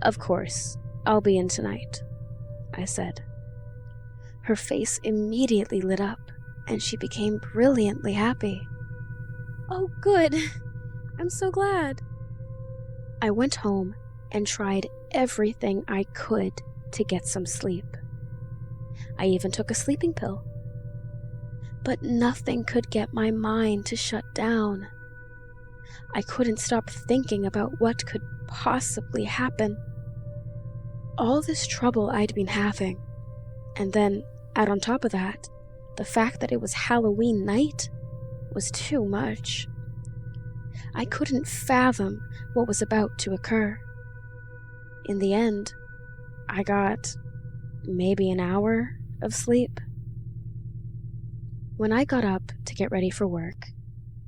Speaker 2: "Of course, I'll be in tonight," I said. Her face immediately lit up, and she became brilliantly happy. "Oh, good. I'm so glad." I went home and tried everything I could to get some sleep. I even took a sleeping pill. But nothing could get my mind to shut down. I couldn't stop thinking about what could possibly happen. All this trouble I'd been having, and then, add on top of that, the fact that it was Halloween night, was too much. I couldn't fathom what was about to occur. In the end, I got maybe an hour of sleep. When I got up to get ready for work,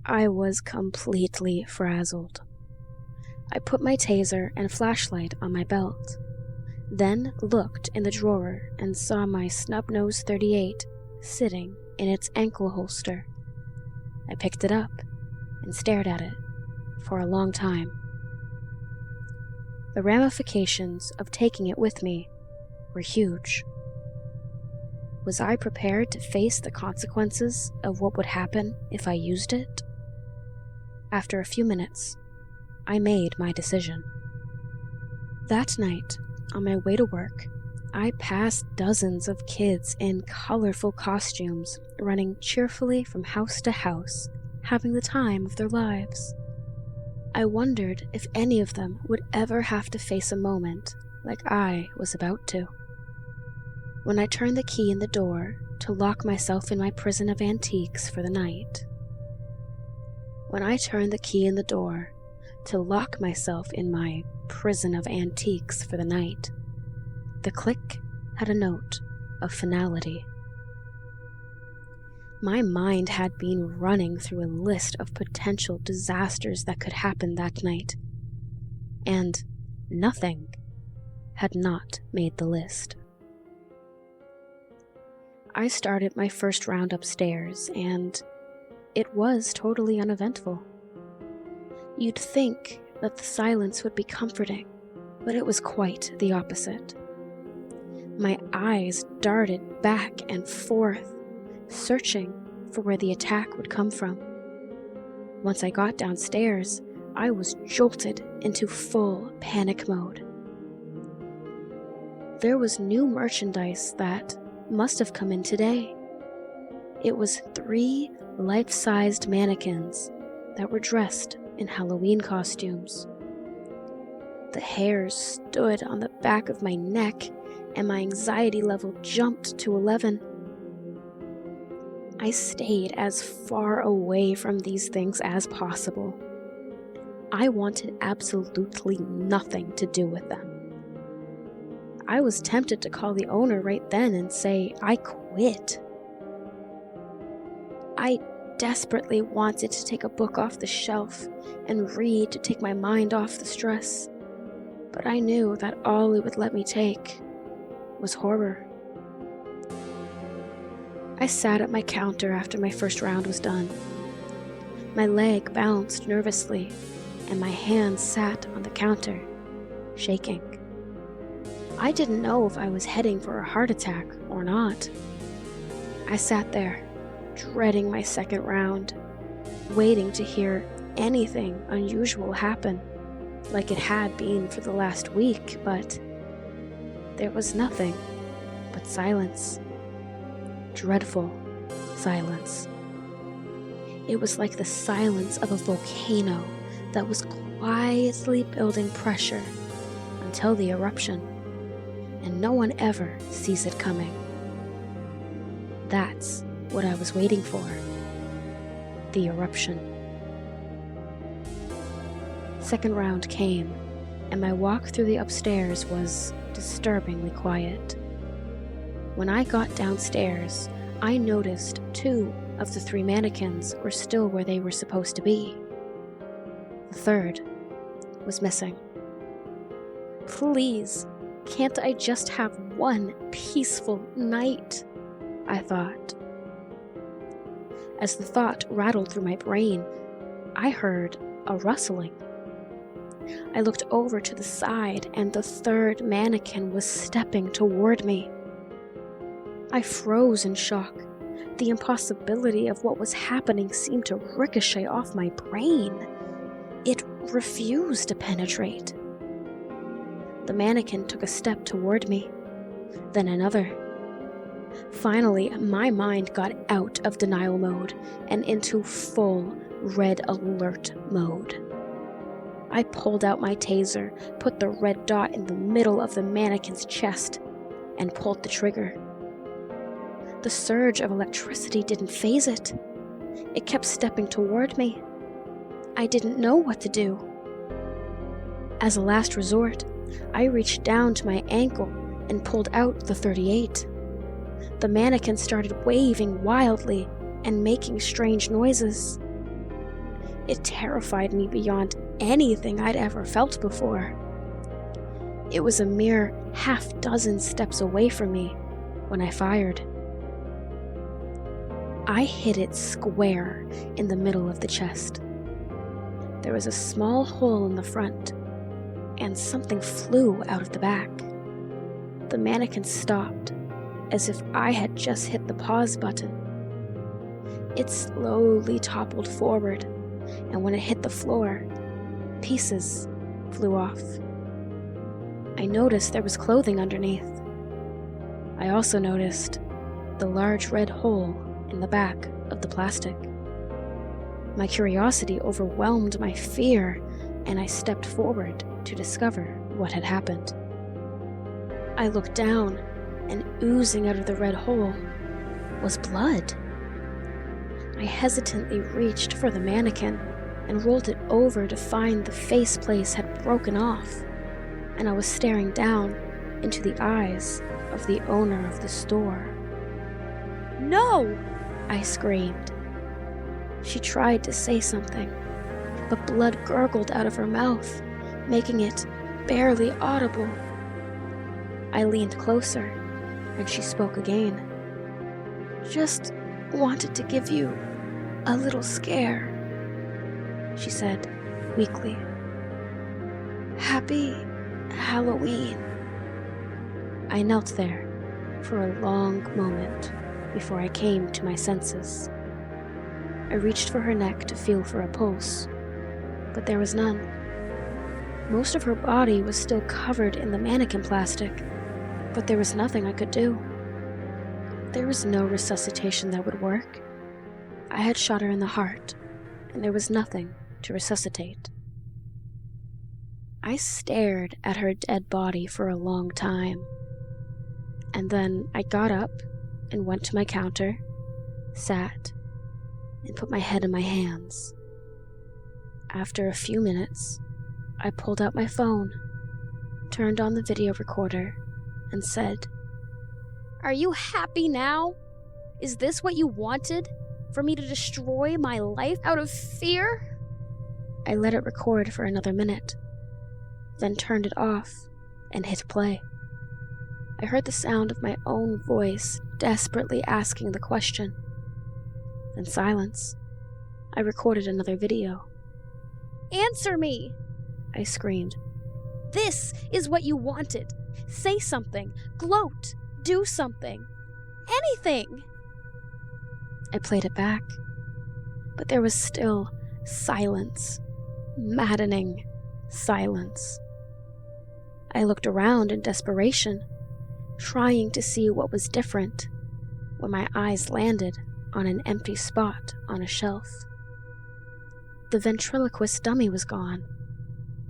Speaker 2: I was completely frazzled. I put my taser and flashlight on my belt, then looked in the drawer and saw my snub-nosed .38 sitting in its ankle holster. I picked it up and stared at it for a long time. The ramifications of taking it with me were huge. Was I prepared to face the consequences of what would happen if I used it? After a few minutes, I made my decision. That night, on my way to work, I passed dozens of kids in colorful costumes running cheerfully from house to house, having the time of their lives. I wondered if any of them would ever have to face a moment like I was about to. When I turned the key in the door to lock myself in my prison of antiques for the night. When I turned the key in the door to lock myself in my prison of antiques for the night, the click had a note of finality. My mind had been running through a list of potential disasters that could happen that night, and nothing had not made the list. I started my first round upstairs, and it was totally uneventful. You'd think that the silence would be comforting, but it was quite the opposite. My eyes darted back and forth, searching for where the attack would come from. Once I got downstairs, I was jolted into full panic mode. There was new merchandise that must have come in today. It was 3 life-sized mannequins that were dressed in Halloween costumes. The hairs stood on the back of my neck, and my anxiety level jumped to 11. I stayed as far away from these things as possible. I wanted absolutely nothing to do with them. I was tempted to call the owner right then and say I quit. I desperately wanted to take a book off the shelf and read to take my mind off the stress, but I knew that all it would let me take was horror. I sat at my counter after my first round was done. My leg bounced nervously, and my hand sat on the counter, shaking. I didn't know if I was heading for a heart attack or not. I sat there, dreading my second round, waiting to hear anything unusual happen, like it had been for the last week, but there was nothing but silence. Dreadful silence. It was like the silence of a volcano that was quietly building pressure until the eruption, and no one ever sees it coming. That's what I was waiting for. The eruption. Second round came, and my walk through the upstairs was disturbingly quiet. When I got downstairs, I noticed 2 of the 3 mannequins were still where they were supposed to be. The third was missing. Please, can't I just have one peaceful night? I thought. As the thought rattled through my brain, I heard a rustling. I looked over to the side, and the third mannequin was stepping toward me. I froze in shock. The impossibility of what was happening seemed to ricochet off my brain. It refused to penetrate. The mannequin took a step toward me, then another. Finally, my mind got out of denial mode and into full red alert mode. I pulled out my taser, put the red dot in the middle of the mannequin's chest, and pulled the trigger. The surge of electricity didn't faze it. It kept stepping toward me. I didn't know what to do. As a last resort, I reached down to my ankle and pulled out the .38. The mannequin started waving wildly and making strange noises. It terrified me beyond anything I'd ever felt before. It was a mere half-dozen steps away from me when I fired. I hit it square in the middle of the chest. There was a small hole in the front, and something flew out of the back. The mannequin stopped, as if I had just hit the pause button. It slowly toppled forward, and when it hit the floor, pieces flew off. I noticed there was clothing underneath. I also noticed the large red hole in the back of the plastic. My curiosity overwhelmed my fear, and I stepped forward to discover what had happened. I looked down, and oozing out of the red hole was blood. I hesitantly reached for the mannequin and rolled it over to find the faceplate had broken off, and I was staring down into the eyes of the owner of the store. "No!" I screamed. She tried to say something, but blood gurgled out of her mouth, making it barely audible. I leaned closer, and she spoke again. "Just wanted to give you a little scare," she said weakly. "Happy Halloween." I knelt there for a long moment before I came to my senses. I reached for her neck to feel for a pulse, but there was none. Most of her body was still covered in the mannequin plastic, but there was nothing I could do. There was no resuscitation that would work. I had shot her in the heart, and there was nothing to resuscitate. I stared at her dead body for a long time. And then I got up and went to my counter, sat, and put my head in my hands. After a few minutes, I pulled out my phone, turned on the video recorder, and said, "Are you happy now? Is this what you wanted? For me to destroy my life out of fear?" I let it record for another minute, then turned it off and hit play. I heard the sound of my own voice desperately asking the question. Then silence. I recorded another video. "Answer me!" I screamed. "This is what you wanted. Say something. Gloat. Do something. Anything!" I played it back, but there was still silence. Maddening silence. I looked around in desperation, trying to see what was different, when my eyes landed on an empty spot on a shelf. The ventriloquist dummy was gone.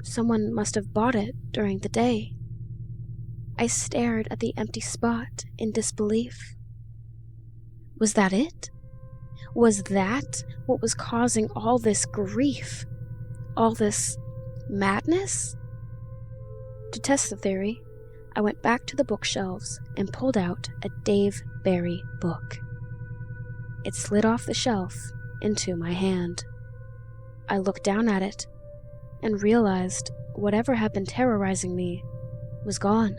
Speaker 2: Someone must have bought it during the day. I stared at the empty spot in disbelief. Was that it? Was that what was causing all this grief? All this madness? To test the theory, I went back to the bookshelves and pulled out a Dave Barry book. It slid off the shelf into my hand. I looked down at it and realized whatever had been terrorizing me was gone.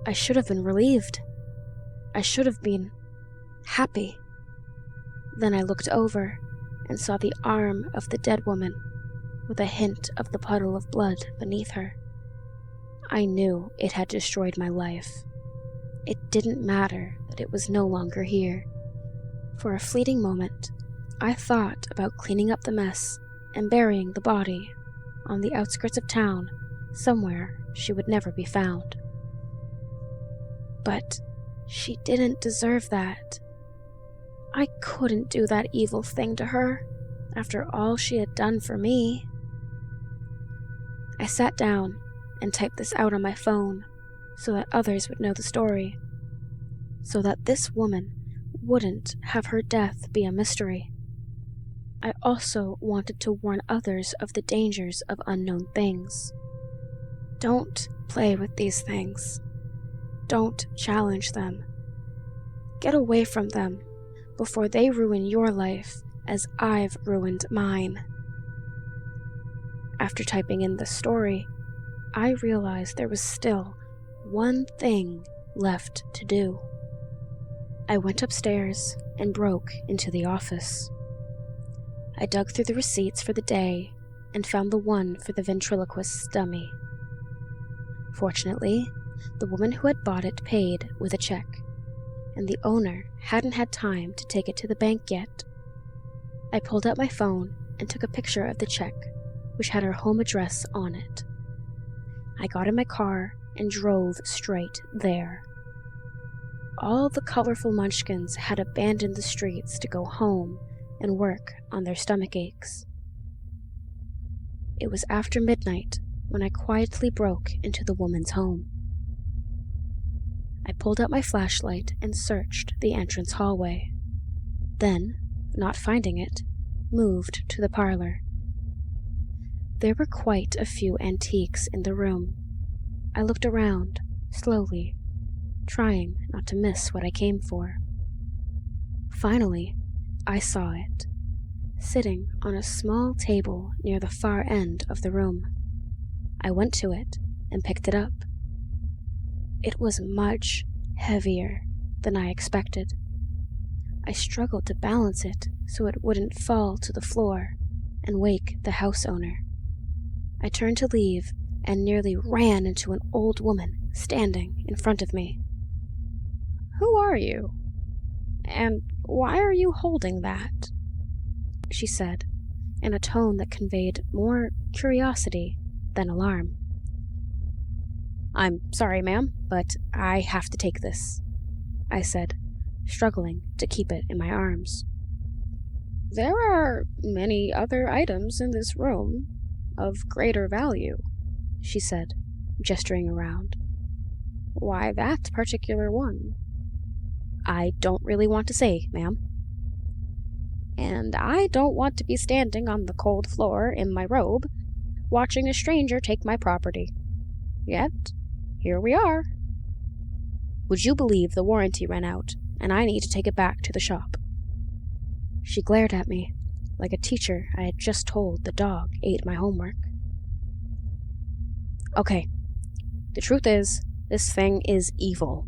Speaker 2: I should have been relieved. I should have been happy. Then I looked over and saw the arm of the dead woman with a hint of the puddle of blood beneath her. I knew it had destroyed my life. It didn't matter that it was no longer here. For a fleeting moment, I thought about cleaning up the mess and burying the body on the outskirts of town, somewhere she would never be found. But she didn't deserve that. I couldn't do that evil thing to her after all she had done for me. I sat down and typed this out on my phone so that others would know the story, so that this woman wouldn't have her death be a mystery. I also wanted to warn others of the dangers of unknown things. Don't play with these things. Don't challenge them. Get away from them before they ruin your life as I've ruined mine. After typing in the story, I realized there was still one thing left to do. I went upstairs and broke into the office. I dug through the receipts for the day and found the one for the ventriloquist's dummy. Fortunately, the woman who had bought it paid with a check, and the owner hadn't had time to take it to the bank yet. I pulled out my phone and took a picture of the check, which had her home address on it. I got in my car and drove straight there. All the colorful munchkins had abandoned the streets to go home and work on their stomach aches. It was after midnight when I quietly broke into the woman's home. I pulled out my flashlight and searched the entrance hallway. Then, not finding it, moved to the parlor. There were quite a few antiques in the room. I looked around, slowly, trying not to miss what I came for. Finally, I saw it, sitting on a small table near the far end of the room. I went to it and picked it up. It was much heavier than I expected. I struggled to balance it so it wouldn't fall to the floor and wake the house owner. I turned to leave and nearly ran into an old woman standing in front of me. "Who are you? And why are you holding that?" she said, in a tone that conveyed more curiosity than alarm. "I'm sorry, ma'am, but I have to take this," I said, struggling to keep it in my arms. "There are many other items in this room of greater value," she said, gesturing around. Why that particular one? I don't really want to say, ma'am. And I don't want to be standing on the cold floor in my robe, watching a stranger take my property. Yet, here we are. Would you believe the warranty ran out, and I need to take it back to the shop? She glared at me, like a teacher I had just told the dog ate my homework. Okay, the truth is, this thing is evil,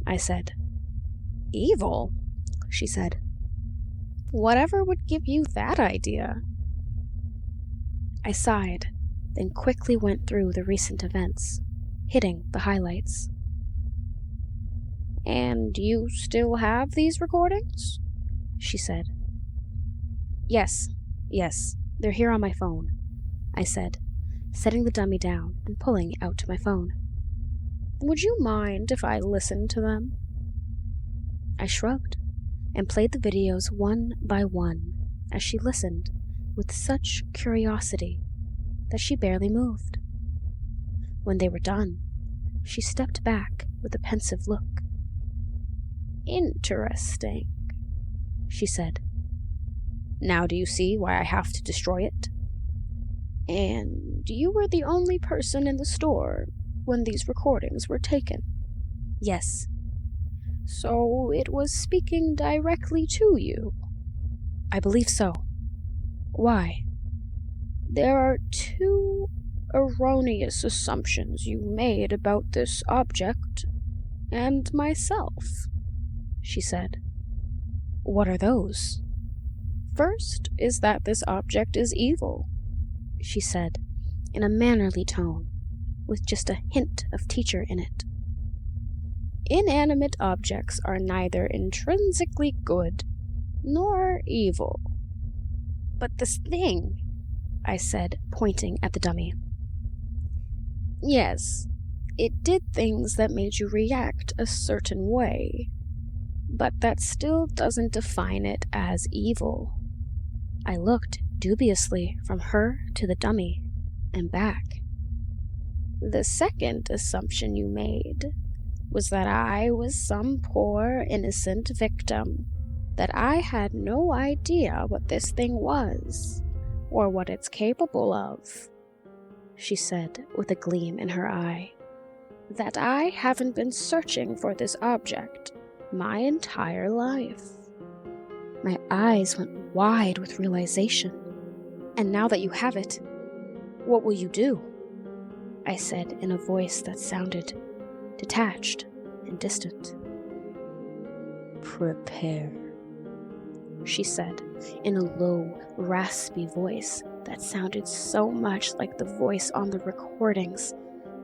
Speaker 2: I said. Evil? She said. Whatever would give you that idea? I sighed, then quickly went through the recent events, hitting the highlights. And you still have these recordings? She said. Yes, they're here on my phone, I said, setting the dummy down and pulling out my phone. Would you mind if I listened to them? I shrugged and played the videos one by one as she listened with such curiosity that she barely moved. When they were done, she stepped back with a pensive look. Interesting, she said. Now do you see why I have to destroy it? And you were the only person in the store when these recordings were taken? Yes. So it was speaking directly to you? I believe so. Why? There are two erroneous assumptions you made about this object and myself, she said. What are those? First is that this object is evil, she said, in a mannerly tone, with just a hint of teacher in it. Inanimate objects are neither intrinsically good nor evil. But this thing, I said, pointing at the dummy. Yes, it did things that made you react a certain way, but that still doesn't define it as evil. I looked dubiously from her to the dummy and back. The second assumption you made was that I was some poor, innocent victim, that I had no idea what this thing was, or what it's capable of, she said with a gleam in her eye. That I haven't been searching for this object my entire life. My eyes went wide with realization. And now that you have it, what will you do? I said in a voice that sounded detached and distant. Prepare, she said in a low, raspy voice that sounded so much like the voice on the recordings,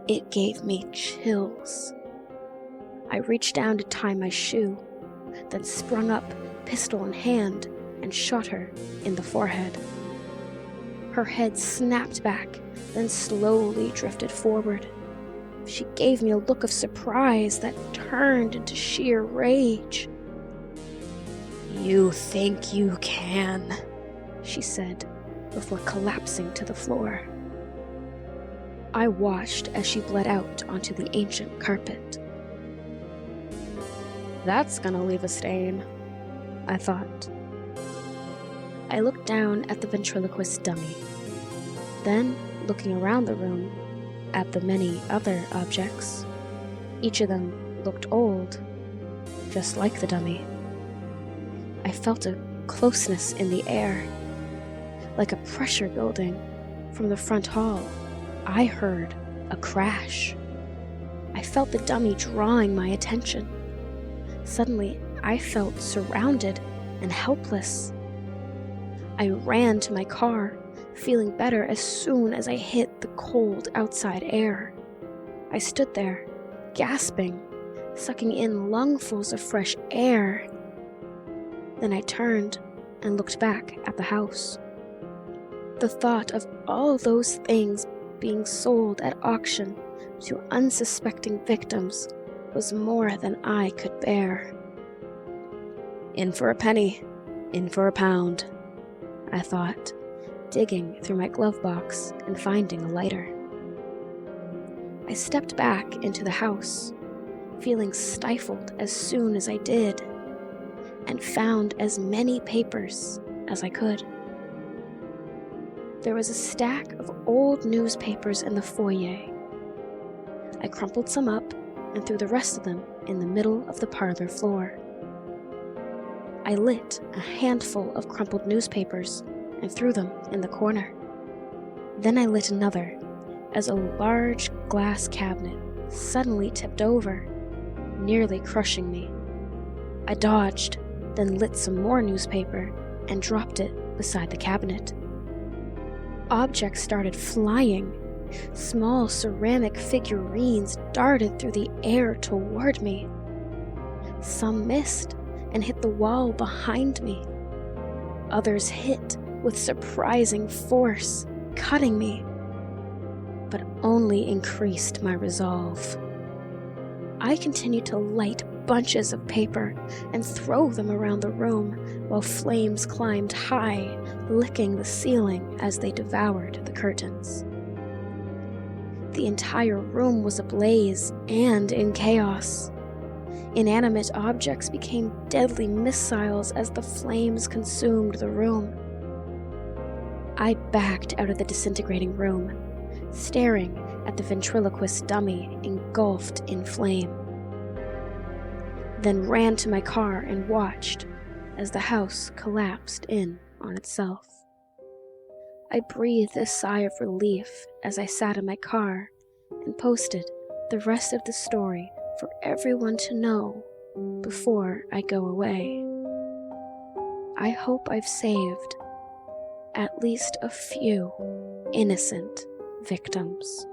Speaker 2: it gave me chills. I reached down to tie my shoe, then sprung up, pistol in hand, and shot her in the forehead. Her head snapped back, then slowly drifted forward. She gave me a look of surprise that turned into sheer rage. You think you can, she said, before collapsing to the floor. I watched as she bled out onto the ancient carpet. That's gonna leave a stain, I thought. I looked down at the ventriloquist dummy. Then, looking around the room, at the many other objects. Each of them looked old, just like the dummy. I felt a closeness in the air, like a pressure building. From the front hall, I heard a crash. I felt the dummy drawing my attention. Suddenly, I felt surrounded and helpless. I ran to my car, feeling better as soon as I hit the cold outside air. I stood there, gasping, sucking in lungfuls of fresh air. Then I turned and looked back at the house. The thought of all those things being sold at auction to unsuspecting victims was more than I could bear. In for a penny, in for a pound, I thought, digging through my glove box and finding a lighter. I stepped back into the house, feeling stifled as soon as I did, and found as many papers as I could. There was a stack of old newspapers in the foyer. I crumpled some up and threw the rest of them in the middle of the parlor floor. I lit a handful of crumpled newspapers and threw them in the corner. Then I lit another as a large glass cabinet suddenly tipped over, nearly crushing me. I dodged, then lit some more newspaper and dropped it beside the cabinet. Objects started flying. Small ceramic figurines darted through the air toward me. Some missed and hit the wall behind me. Others hit with surprising force, cutting me, but only increased my resolve. I continued to light bunches of paper and throw them around the room while flames climbed high, licking the ceiling as they devoured the curtains. The entire room was ablaze and in chaos. Inanimate objects became deadly missiles as the flames consumed the room. I backed out of the disintegrating room, staring at the ventriloquist dummy engulfed in flame. Then ran to my car and watched as the house collapsed in on itself. I breathed a sigh of relief as I sat in my car and posted the rest of the story for everyone to know before I go away. I hope I've saved at least a few innocent victims.